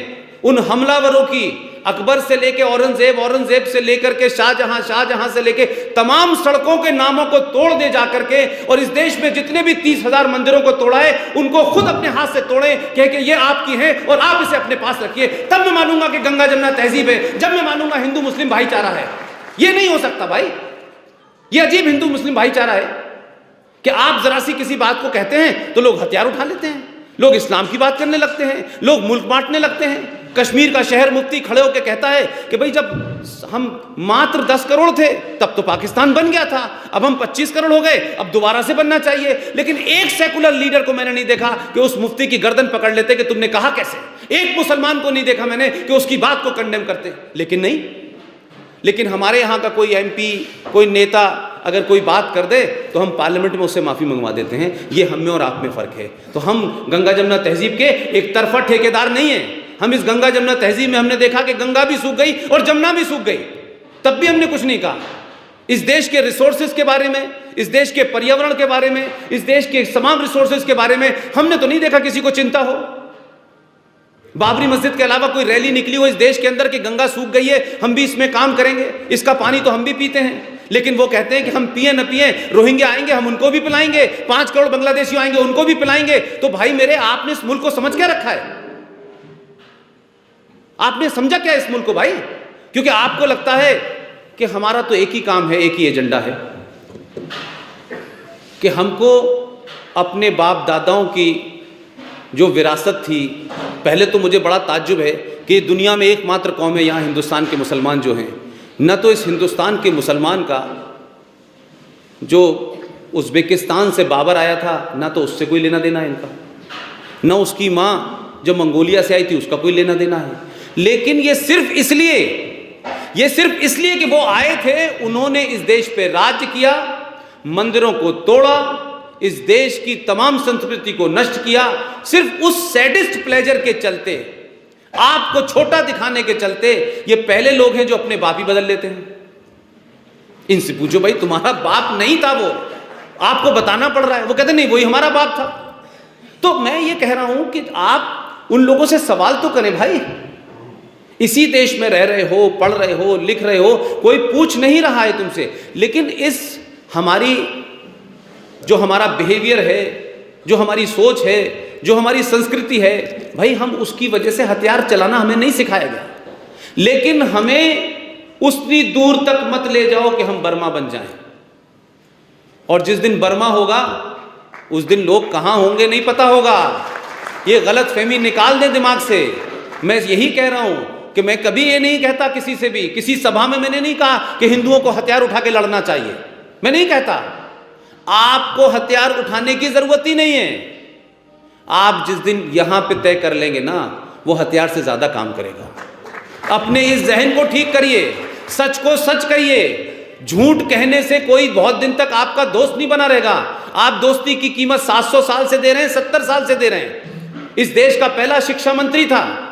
उन हमलावरों की अकबर से लेके औरंगजेब, औरंगजेब से लेकर के शाहजहां, शाहजहां से लेके तमाम सड़कों के नामों को तोड़ दे जा करके, और इस देश में जितने भी 30,000 मंदिरों को तोड़ा है उनको खुद अपने हाथ से तोड़े, कह के ये आपकी है और आप इसे अपने पास रखिए, तब मैं मानूंगा कि गंगा जमुना तहजीब है, जब मैं मानूंगा हिंदू मुस्लिम भाईचारा है। ये नहीं हो सकता भाई, ये अजीब हिंदू मुस्लिम भाईचारा है कि आप जरा सी किसी बात को कहते हैं तो लोग हथियार उठा लेते हैं, लोग इस्लाम की बात करने लगते हैं, लोग मुल्क बांटने लगते हैं। कश्मीर का शहर मुफ्ती खड़े होकर कहता है कि भाई जब हम मात्र 10 करोड़ थे तब तो पाकिस्तान बन गया था, अब हम 25 करोड़ हो गए, अब दोबारा से बनना चाहिए। लेकिन एक सेकुलर लीडर को मैंने नहीं देखा कि उस मुफ्ती की गर्दन पकड़ लेते कि तुमने कहा कैसे। एक मुसलमान को नहीं देखा मैंने कि उसकी बात को कंडेम करते, लेकिन नहीं। लेकिन हमारे यहाँ का कोई MP, कोई नेता अगर कोई बात कर दे तो हम पार्लियामेंट में उससे माफ़ी मंगवा देते हैं। ये हम में और आप में फ़र्क है। तो हम गंगा जमुना तहजीब के एक तरफा ठेकेदार नहीं हैं। हम इस गंगा जमुना तहजीब में हमने देखा कि गंगा भी सूख गई और जमुना भी सूख गई, तब भी हमने कुछ नहीं कहा। इस देश के रिसोर्सेज के बारे में, इस देश के पर्यावरण के बारे में, इस देश के तमाम रिसोर्सेज के बारे में हमने तो नहीं देखा किसी को चिंता हो। बाबरी मस्जिद के अलावा कोई रैली निकली हो इस देश के अंदर कि गंगा सूख गई है, हम भी इसमें काम करेंगे, इसका पानी तो हम भी पीते हैं। लेकिन वो कहते हैं कि हम पिए न पिए, रोहिंग्या आएंगे हम उनको भी पिलाएंगे, 5 करोड़ बांग्लादेशी आएंगे उनको भी पिलाएंगे। तो भाई मेरे, आपने इस मुल्क को समझ क्या रखा है? आपने समझा क्या इस मुल्क को भाई? क्योंकि आपको लगता है कि हमारा तो एक ही काम है, एक ही एजेंडा है कि हमको अपने बाप दादाओं की जो विरासत थी। पहले तो मुझे बड़ा ताज्जुब है कि दुनिया में एकमात्र कौम है यहाँ हिंदुस्तान के मुसलमान जो हैं, न तो इस हिंदुस्तान के मुसलमान का जो उज़्बेकिस्तान से बाबर आया था, ना तो उससे कोई लेना देना है इनका, न उसकी माँ जो मंगोलिया से आई थी उसका कोई लेना देना है। लेकिन ये सिर्फ इसलिए कि वो आए थे, उन्होंने इस देश पे राज्य किया, मंदिरों को तोड़ा, इस देश की तमाम संस्कृति को नष्ट किया, सिर्फ उस सैडिस्ट प्लेजर के चलते, आपको छोटा दिखाने के चलते। ये पहले लोग हैं जो अपने बाप ही बदल लेते हैं। इनसे पूछो भाई तुम्हारा बाप नहीं था वो, आपको बताना पड़ रहा है, वो कहते नहीं वही हमारा बाप था। तो मैं ये कह रहा हूं कि आप उन लोगों से सवाल तो करें भाई, इसी देश में रह रहे हो, पढ़ रहे हो, लिख रहे हो, कोई पूछ नहीं रहा है तुमसे। लेकिन इस हमारी जो हमारा बिहेवियर है, जो हमारी सोच है, जो हमारी संस्कृति है, भाई हम उसकी वजह से हथियार चलाना हमें नहीं सिखाया गया। लेकिन हमें उतनी दूर तक मत ले जाओ कि हम बर्मा बन जाएं। और जिस दिन बर्मा होगा उस दिन लोग कहाँ होंगे नहीं पता होगा। ये गलत फहमी निकाल दें दिमाग से। मैं यही कह रहा हूं कि मैं कभी ये नहीं कहता किसी से भी, किसी सभा में मैंने नहीं कहा कि हिंदुओं को हथियार उठा के लड़ना चाहिए, मैं नहीं कहता। आपको हथियार उठाने की जरूरत ही नहीं है। आप जिस दिन यहां पे तय कर लेंगे ना, वो हथियार से ज्यादा काम करेगा। अपने इस जहन को ठीक करिए, सच को सच कहिए। झूठ कहने से कोई बहुत दिन तक आपका दोस्त नहीं बना रहेगा। आप दोस्ती की कीमत 700 साल से दे रहे हैं, 70 साल से दे रहे हैं। इस देश का पहला शिक्षा मंत्री था।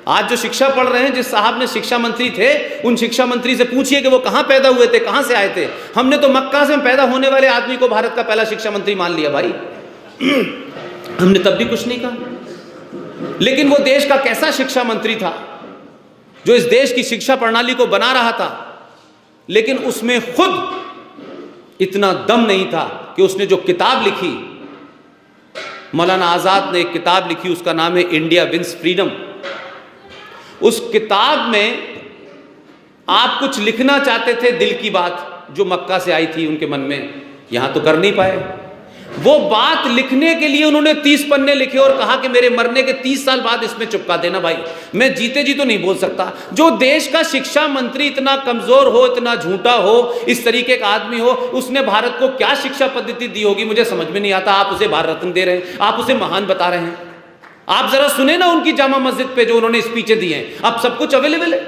आज जो शिक्षा पढ़ रहे हैं, जिस साहब ने शिक्षा मंत्री थे, उन शिक्षा मंत्री से पूछिए कि वो कहां पैदा हुए थे, कहां से आए थे। हमने तो मक्का से पैदा होने वाले आदमी को भारत का पहला शिक्षा मंत्री मान लिया भाई। हमने तब भी कुछ नहीं कहा। लेकिन वो देश का कैसा शिक्षा मंत्री था जो इस देश की शिक्षा प्रणाली को बना रहा था, लेकिन उसमें खुद इतना दम नहीं था कि उसने जो किताब लिखी, मौलाना आज़ाद ने एक किताब लिखी, उसका नाम है इंडिया विंस फ्रीडम। उस किताब में आप कुछ लिखना चाहते थे, दिल की बात जो मक्का से आई थी उनके मन में, यहां तो कर नहीं पाए। वो बात लिखने के लिए उन्होंने 30 पन्ने लिखे और कहा कि मेरे मरने के 30 साल बाद इसमें चिपका देना। भाई मैं जीते जी तो नहीं बोल सकता। जो देश का शिक्षा मंत्री इतना कमजोर हो, इतना झूठा हो, इस तरीके का आदमी हो, उसने भारत को क्या शिक्षा पद्धति दी होगी मुझे समझ में नहीं आता। आप उसे भारत रत्न दे रहे हैं, आप उसे महान बता रहे हैं। आप जरा सुने ना उनकी जामा मस्जिद पे जो उन्होंने स्पीचें दी हैं। अब सब कुछ अवेलेबल है,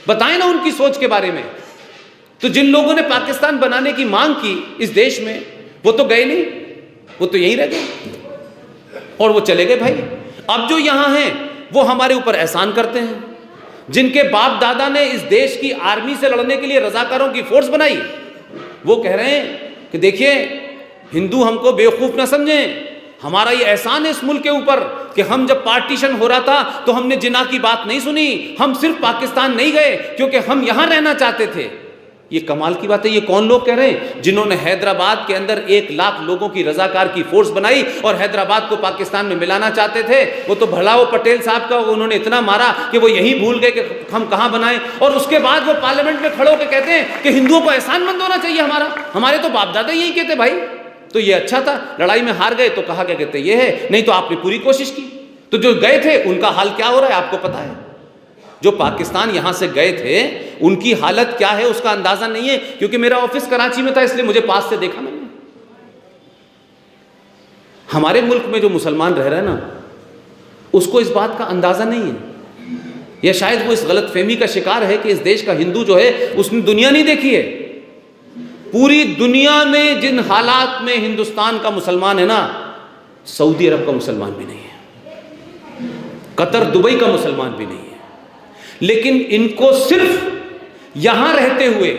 बताएं ना उनकी सोच के बारे में। तो जिन लोगों ने पाकिस्तान बनाने की मांग की इस देश में, वो तो गए नहीं, वो तो यहीं रह गए और वो चले गए भाई। अब जो यहां हैं वो हमारे ऊपर एहसान करते हैं। जिनके बाप दादा ने इस देश की आर्मी से लड़ने के लिए रजाकारों की फोर्स बनाई, वो कह रहे हैं कि देखिए हिंदू हमको बेवकूफ ना समझें, हमारा ये एहसान है इस मुल्क के ऊपर कि हम जब पार्टीशन हो रहा था तो हमने जिना की बात नहीं सुनी, हम सिर्फ पाकिस्तान नहीं गए क्योंकि हम यहां रहना चाहते थे। ये कमाल की बात है। ये कौन लोग कह रहे हैं जिन्होंने हैदराबाद के अंदर 1 लाख लोगों की रजाकार की फोर्स बनाई और हैदराबाद को पाकिस्तान में मिलाना चाहते थे? वो तो भला वो पटेल साहब का उन्होंने इतना मारा कि वो यही भूल गए कि हम कहां बनाए, और उसके बाद वो पार्लियामेंट में खड़े होकर कहते हैं कि हिंदुओं को एहसानमंद होना चाहिए हमारा। हमारे तो बाप दादा यही कहते भाई। तो ये अच्छा था, लड़ाई में हार गए तो कहा क्या कहते ये है, नहीं तो आपने पूरी कोशिश की। तो जो गए थे उनका हाल क्या हो रहा है आपको पता है। जो पाकिस्तान यहां से गए थे उनकी हालत क्या है उसका अंदाजा नहीं है, क्योंकि मेरा ऑफिस कराची में था इसलिए मुझे पास से देखा मैंने। हमारे मुल्क में जो मुसलमान रह रहा है ना उसको इस बात का अंदाजा नहीं है, या शायद वो इस गलतफहमी का शिकार है कि इस देश का हिंदू जो है उसने दुनिया नहीं देखी है। पूरी दुनिया में जिन हालात में हिंदुस्तान का मुसलमान है ना, सऊदी अरब का मुसलमान भी नहीं है, कतर दुबई का मुसलमान भी नहीं है। लेकिन इनको सिर्फ यहां रहते हुए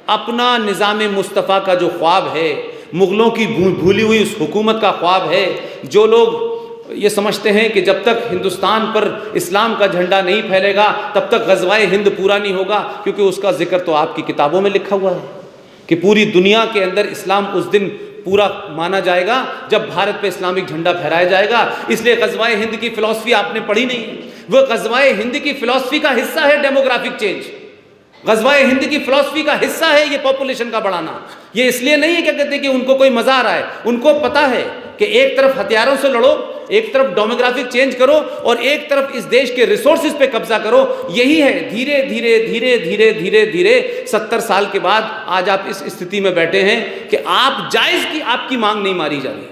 अपना निज़ाम मुस्तफ़ा का जो ख्वाब है, मुगलों की भूली हुई उस हुकूमत का ख्वाब है, जो लोग ये समझते हैं कि जब तक हिंदुस्तान पर इस्लाम का झंडा नहीं फैलेगा तब तक ग़ज़वाए हिंद पूरा नहीं होगा, क्योंकि उसका जिक्र तो आपकी किताबों में लिखा हुआ है कि पूरी दुनिया के अंदर इस्लाम उस दिन पूरा माना जाएगा जब भारत पे इस्लामिक झंडा फहराया जाएगा। इसलिए ग़ज़वाए हिंद की फ़िलॉसफ़ी आपने पढ़ी नहीं है। वो ग़ज़वाए हिंद की फ़िलॉसफ़ी का हिस्सा है डेमोग्राफिक चेंज, ग़ज़वाए हिंद की फ़िलॉसफ़ी का हिस्सा है ये पॉपुलेशन का बढ़ाना। ये इसलिए नहीं है क्या कहते कि उनको कोई मज़ा आ रहा है, उनको पता है कि एक तरफ हथियारों से लड़ो, एक तरफ डेमोग्राफिक चेंज करो और एक तरफ इस देश के रिसोर्सेज पे कब्जा करो। यही है धीरे धीरे धीरे धीरे धीरे धीरे 70 साल के बाद आज आप इस स्थिति में बैठे हैं कि आप जायज़ की आपकी मांग नहीं मारी जा रही।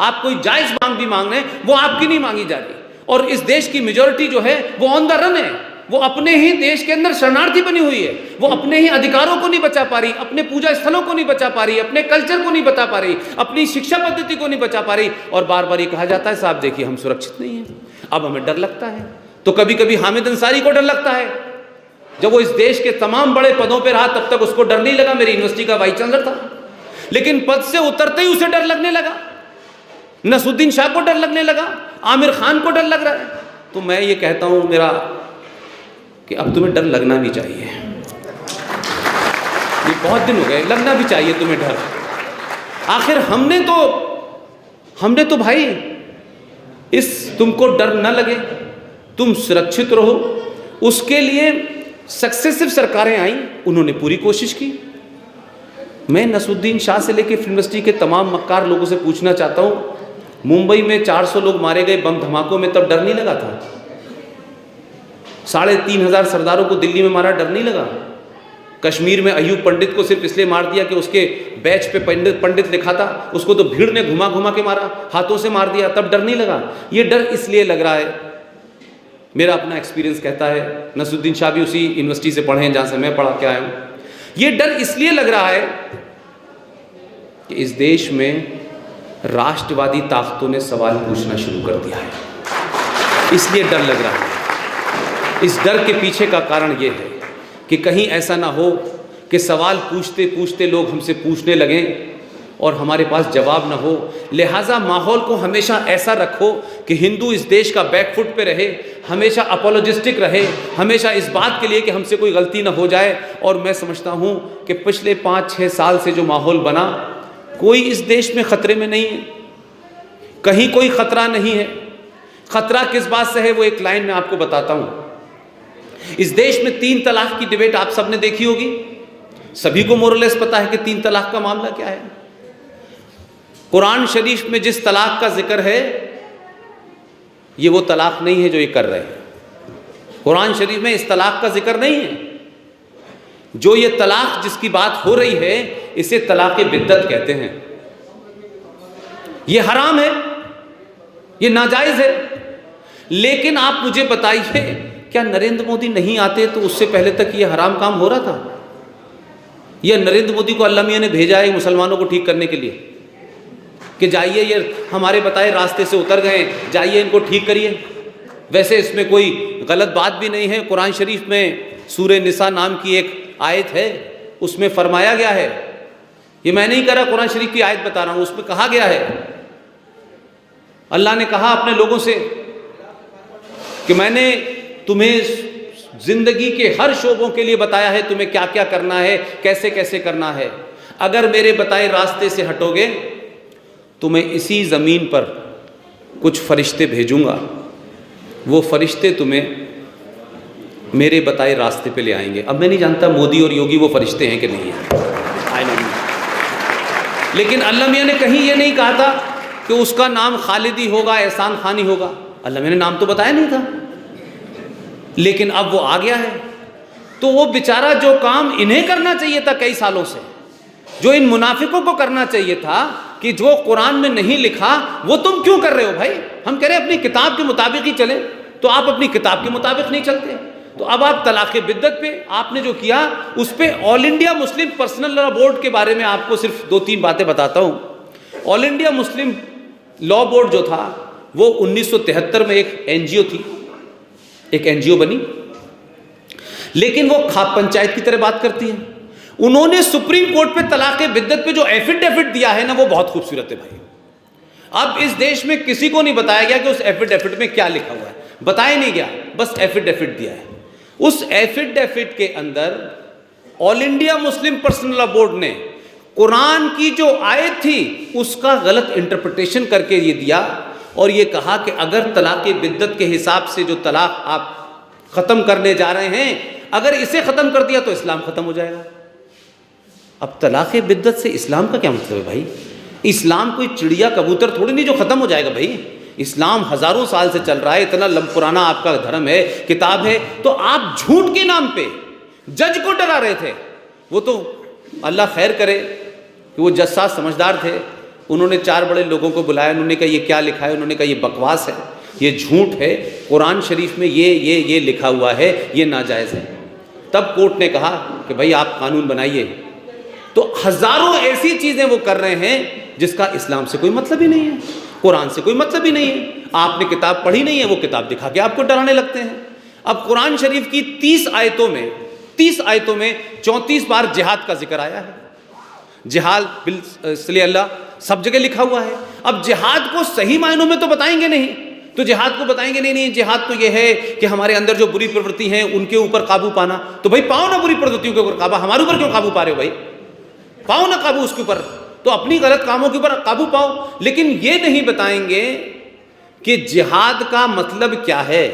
आप कोई जायज़ मांग भी मांग रहे हैं वो आपकी नहीं मांगी जा रही, और इस देश की मेजॉरिटी जो है वो ऑन द रन है। वो अपने ही देश के अंदर शरणार्थी बनी हुई है, वो अपने ही अधिकारों को नहीं बचा पा रही, अपने पूजा स्थलों को नहीं बचा पा रही, अपने कल्चर को नहीं बचा पा रही, अपनी शिक्षा पद्धति को नहीं बचा पा रही। और बार बार ये कहा जाता है साहब देखिए हम सुरक्षित नहीं हैं, अब हमें डर लगता है। तो कभी कभी हामिद अंसारी को डर लगता है, जब वो इस देश के तमाम बड़े पदों पर रहा तब तक उसको डर नहीं लगा, मेरी यूनिवर्सिटी का वाइस चांसलर था, लेकिन पद से उतरते ही उसे डर लगने लगा। नसरुद्दीन शाह को डर लगने लगा, आमिर खान को डर लग रहा है। तो मैं ये कहता हूं मेरा कि अब तुम्हें डर लगना भी चाहिए। ये बहुत दिन हो गए, लगना भी चाहिए तुम्हें डर। आखिर हमने तो भाई इस तुमको डर न लगे, तुम सुरक्षित रहो, उसके लिए सक्सेसिव सरकारें आई, उन्होंने पूरी कोशिश की। मैं नसरुद्दीन शाह से लेकर यूनिवर्सिटी के तमाम मक्कार लोगों से पूछना चाहता हूं, मुंबई में 400 लोग मारे गए बम धमाकों में, तब डर नहीं लगा था? 3500 सरदारों को दिल्ली में मारा, डर नहीं लगा? कश्मीर में अयूब पंडित को सिर्फ इसलिए मार दिया कि उसके बैच पे पंडित लिखा था, उसको तो भीड़ ने घुमा घुमा के मारा, हाथों से मार दिया, तब डर नहीं लगा? ये डर इसलिए लग रहा है, मेरा अपना एक्सपीरियंस कहता है, नसरुद्दीन शाह भी उसी यूनिवर्सिटी से पढ़े हैं जहाँ से मैं पढ़ा के आया हूँ। ये डर इसलिए लग रहा है कि इस देश में राष्ट्रवादी ताकतों ने सवाल पूछना शुरू कर दिया है, इसलिए डर लग रहा है। इस डर के पीछे का कारण ये है कि कहीं ऐसा ना हो कि सवाल पूछते पूछते लोग हमसे पूछने लगें और हमारे पास जवाब ना हो। लिहाजा माहौल को हमेशा ऐसा रखो कि हिंदू इस देश का बैकफुट पे रहे, हमेशा अपोलोजिस्टिक रहे, हमेशा इस बात के लिए कि हमसे कोई गलती ना हो जाए। और मैं समझता हूँ कि पिछले 5-6 साल से जो माहौल बना, कोई इस देश में ख़तरे में नहीं है, कहीं कोई ख़तरा नहीं है। ख़तरा किस बात से है वो एक लाइन में आपको बताता हूँ। इस देश में 3 तलाक की डिबेट आप सबने देखी होगी, सभी को मोरलेस पता है कि 3 तलाक का मामला क्या है। कुरान शरीफ में जिस तलाक का जिक्र है ये वो तलाक नहीं है जो ये कर रहे हैं। कुरान शरीफ में इस तलाक का जिक्र नहीं है। जो ये तलाक जिसकी बात हो रही है इसे तलाक़े बिद्दत कहते हैं। ये हराम है, ये नाजायज़ है। लेकिन आप मुझे बताइए, क्या नरेंद्र मोदी नहीं आते तो उससे पहले तक ये हराम काम हो रहा था? या नरेंद्र मोदी को अल्लाह मियां ने भेजा है मुसलमानों को ठीक करने के लिए कि जाइए ये हमारे बताए रास्ते से उतर गए, जाइए इनको ठीक करिए? वैसे इसमें कोई गलत बात भी नहीं है। कुरान शरीफ में सूरह निसा नाम की एक आयत है, उसमें फरमाया गया है, ये मैं नहीं कह रहा, कुरान शरीफ की आयत बता रहा हूँ, उसमें कहा गया है अल्लाह ने कहा अपने लोगों से कि मैंने तुम्हें जिंदगी के हर शोबों के लिए बताया है, तुम्हें क्या क्या करना है, कैसे कैसे करना है। अगर मेरे बताए रास्ते से हटोगे तो मैं इसी ज़मीन पर कुछ फरिश्ते भेजूंगा, वो फरिश्ते तुम्हें मेरे बताए रास्ते पे ले आएंगे। अब मैं नहीं जानता मोदी और योगी वो फरिश्ते हैं कि नहीं है, आई नहीं, लेकिन अल्लाह मियाँ ने कहीं ये नहीं कहा था कि उसका नाम खालिदी होगा, एहसान खानी होगा। अल्लाह मियाँ ने नाम तो बताया नहीं था, लेकिन अब वो आ गया है। तो वो बेचारा जो काम इन्हें करना चाहिए था कई सालों से, जो इन मुनाफिकों को करना चाहिए था कि जो कुरान में नहीं लिखा वो तुम क्यों कर रहे हो भाई। हम कह रहे हैं अपनी किताब के मुताबिक ही चले, तो आप अपनी किताब के मुताबिक नहीं चलते। तो अब आप तलाक़ बिद्दत पे आपने जो किया उस पर all India Muslim personal law board के बारे में आपको सिर्फ 2-3 बातें बताता हूँ। All India Muslim law board जो था वो 1973 में एक एनजीओ थी, एक एनजीओ बनी, लेकिन वो खाप पंचायत की तरह बात करती है। उन्होंने सुप्रीम कोर्ट पे तलाक़ बिद्दत पे जो एफिडेविट दिया है ना, वो बहुत खूबसूरत है भाई। अब इस देश में किसी को नहीं बताया गया कि उस एफिडेविट में क्या लिखा हुआ है, बताया नहीं गया, बस एफिडेविट दिया है। उस एफिडेविट के अंदर all India Muslim personal law board ने कुरान की जो आयत थी उसका गलत इंटरप्रिटेशन करके ये दिया और ये कहा कि अगर तलाक़ बिद्दत के हिसाब से जो तलाक़ आप ख़त्म करने जा रहे हैं, अगर इसे ख़त्म कर दिया तो इस्लाम ख़त्म हो जाएगा। अब तलाक़ बिद्दत से इस्लाम का क्या मतलब है भाई? इस्लाम कोई चिड़िया कबूतर थोड़ी नहीं जो ख़त्म हो जाएगा भाई। इस्लाम हज़ारों साल से चल रहा है, इतना पुराना आपका धर्म है, किताब है। तो आप झूठ के नाम पे जज को डरा रहे थे। वो तो अल्लाह खैर करे कि वो जज साहब समझदार थे, उन्होंने 4 बड़े लोगों को बुलाया, उन्होंने कहा ये क्या लिखा है, उन्होंने कहा ये बकवास है, ये झूठ है, कुरान शरीफ में ये लिखा हुआ है, ये नाजायज़ है। तब कोर्ट ने कहा कि भाई आप कानून बनाइए। तो हज़ारों ऐसी चीज़ें वो कर रहे हैं जिसका इस्लाम से कोई मतलब ही नहीं है, कुरान से कोई मतलब ही नहीं है। आपने किताब पढ़ी नहीं है, वो किताब दिखा के आपको डराने लगते हैं। अब कुरान शरीफ की 30 आयतों में 34 बार जिहाद का जिक्र आया है। जिहाद बिल्कुल सब जगह लिखा हुआ है। अब जिहाद को सही मायनों में तो बताएंगे नहीं, तो जिहाद को बताएंगे नहीं जिहाद तो ये है कि हमारे अंदर जो बुरी प्रवृत्ति हैं उनके ऊपर काबू पाना। तो भाई पाओ ना बुरी प्रवृत्तियों के ऊपर काबू, हमारे ऊपर क्यों काबू पा रहे हो भाई? पाओ ना काबू उसके ऊपर, तो अपनी गलत कामों के ऊपर काबू पाओ। लेकिन ये नहीं बताएंगे कि जिहाद का मतलब क्या है।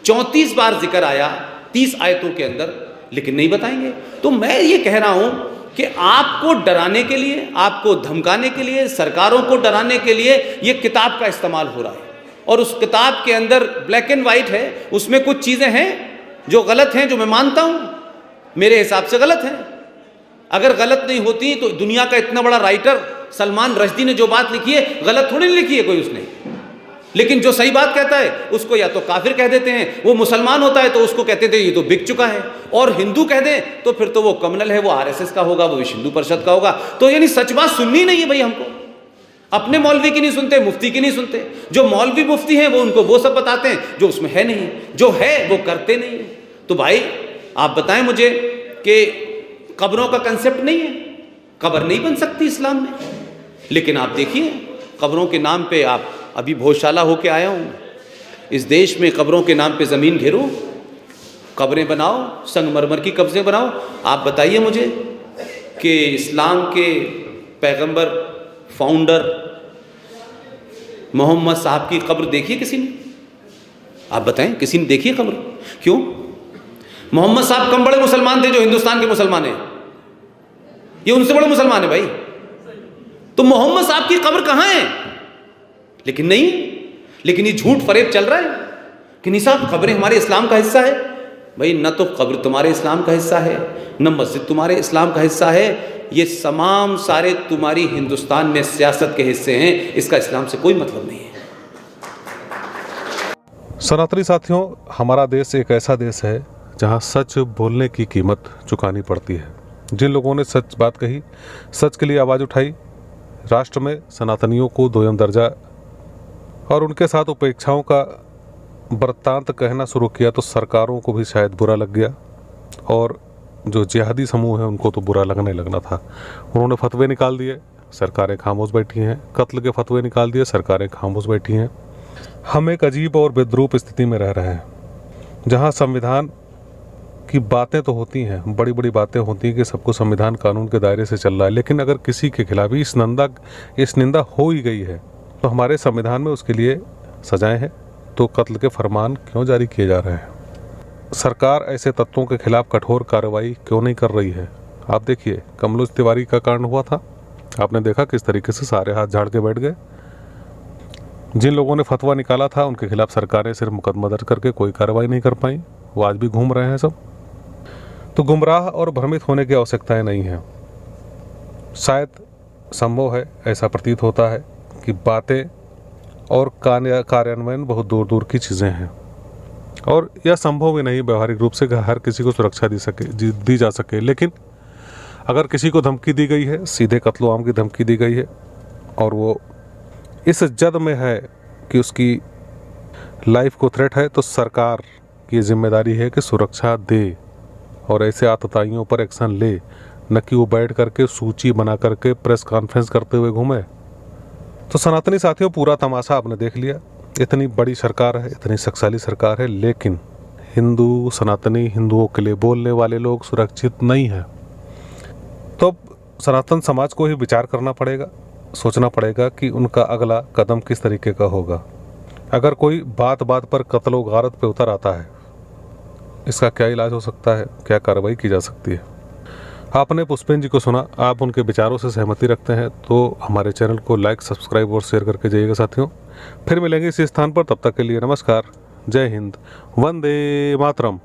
34 बार जिक्र आया 30 आयतों के अंदर, लेकिन नहीं बताएंगे। तो मैं ये कह रहा हूं कि आपको डराने के लिए, आपको धमकाने के लिए, सरकारों को डराने के लिए ये किताब का इस्तेमाल हो रहा है। और उस किताब के अंदर ब्लैक एंड वाइट है, उसमें कुछ चीज़ें हैं जो गलत हैं, जो मैं मानता हूं मेरे हिसाब से गलत हैं। अगर गलत नहीं होती तो दुनिया का इतना बड़ा राइटर सलमान रश्दी ने जो बात लिखी है गलत थोड़ी नहीं लिखी है कोई उसने। लेकिन जो सही बात कहता है उसको या तो काफिर कह देते हैं, वो मुसलमान होता है तो उसको कहते थे ये तो बिक चुका है, और हिंदू कह दें तो फिर तो वो कम्युनल है, वो आरएसएस का होगा, वो विश्व हिंदू परिषद का होगा। तो यानी सच बात सुननी नहीं है भाई हमको। अपने मौलवी की नहीं सुनते, मुफ्ती की नहीं सुनते। जो मौलवी मुफ्ती हैं वो उनको वो सब बताते हैं जो उसमें है नहीं, जो है वो करते नहीं। तो भाई आप बताएं मुझे कि कब्रों का कंसेप्ट नहीं है, कब्र नहीं बन सकती इस्लाम में। लेकिन आप देखिए कब्रों के नाम पे, आप अभी भोजशाला होके आया हूँ, इस देश में कब्रों के नाम पे ज़मीन घेरो, कब्रें बनाओ, संगमरमर की कब्जें बनाओ। आप बताइए मुझे कि इस्लाम के पैगंबर फाउंडर मोहम्मद साहब की कब्र देखी है किसी ने? आप बताएं, किसी ने देखी है कब्र? क्यों? मोहम्मद साहब कम बड़े मुसलमान थे जो हिंदुस्तान के मुसलमान हैं? ये उनसे बड़े मुसलमान है भाई। तो मोहम्मद साहब की कब्र कहाँ है? लेकिन नहीं, लेकिन ये झूठ फरेब चल रहा है कि नहीं साहब कब्रें हमारे इस्लाम का हिस्सा है। भाई न तो कब्र तुम्हारे इस्लाम का हिस्सा है, न मस्जिद तुम्हारे इस्लाम का हिस्सा है। ये तमाम सारे तुम्हारी हिंदुस्तान में सियासत के हिस्से हैं, इसका इस्लाम से कोई मतलब नहीं है। सनातनी साथियों, हमारा देश एक ऐसा देश है जहां सच बोलने की कीमत चुकानी पड़ती है। जिन लोगों ने सच बात कही, सच के लिए आवाज़ उठाई, राष्ट्र में सनातनियों को दोयम दर्जा और उनके साथ उपेक्षाओं का वृत्तांत कहना शुरू किया तो सरकारों को भी शायद बुरा लग गया, और जो जिहादी समूह है उनको तो बुरा लगने लगना था। उन्होंने फतवे निकाल दिए, सरकारें खामोश बैठी हैं। कत्ल के फतवे निकाल दिए, सरकारें खामोश बैठी हैं। हम एक अजीब और विद्रूप स्थिति में रह रहे हैं, जहां संविधान की बातें तो होती हैं, बड़ी बड़ी बातें होती हैं कि सबको संविधान कानून के दायरे से चल रहा है, लेकिन अगर किसी के खिलाफ ही इस निंदा हो ही गई है तो हमारे संविधान में उसके लिए सजाएं हैं, तो कत्ल के फरमान क्यों जारी किए जा रहे हैं? सरकार ऐसे तत्वों के खिलाफ कठोर कार्रवाई क्यों नहीं कर रही है? आप देखिए, कमलेश तिवारी का कांड हुआ था, आपने देखा किस तरीके से सारे हाथ झाड़ के बैठ गए। जिन लोगों ने फतवा निकाला था उनके खिलाफ सरकारें सिर्फ मुकदमा दर्ज करके कोई कार्रवाई नहीं कर पाई, वो आज भी घूम रहे हैं सब। तो गुमराह और भ्रमित होने की आवश्यकताएं नहीं है। शायद संभव है, ऐसा प्रतीत होता है कि बातें और कार्यान्वयन बहुत दूर दूर की चीज़ें हैं, और यह संभव भी नहीं व्यवहारिक रूप से हर किसी को सुरक्षा दी जा सके। लेकिन अगर किसी को धमकी दी गई है, सीधे कत्लो आम की धमकी दी गई है, और वो इस जद में है कि उसकी लाइफ को थ्रेट है, तो सरकार की जिम्मेदारी है कि सुरक्षा दे और ऐसे आतताइयों पर एक्शन ले, न कि वो बैठ करके सूची बना करके प्रेस कॉन्फ्रेंस करते हुए घूमे। तो सनातनी साथियों, पूरा तमाशा आपने देख लिया। इतनी बड़ी सरकार है, इतनी शक्तिशाली सरकार है, लेकिन हिंदू सनातनी हिंदुओं के लिए बोलने वाले लोग सुरक्षित नहीं हैं। तो सनातन समाज को ही विचार करना पड़ेगा, सोचना पड़ेगा कि उनका अगला कदम किस तरीके का होगा। अगर कोई बात बात पर कत्ल व गारत पे उतर आता है, इसका क्या इलाज हो सकता है, क्या कार्रवाई की जा सकती है? आपने पुष्पेन जी को सुना, आप उनके विचारों से सहमति रखते हैं तो हमारे चैनल को लाइक, सब्सक्राइब और शेयर करके जाइएगा साथियों। फिर मिलेंगे इसी स्थान पर, तब तक के लिए नमस्कार, जय हिंद, वंदे मातरम।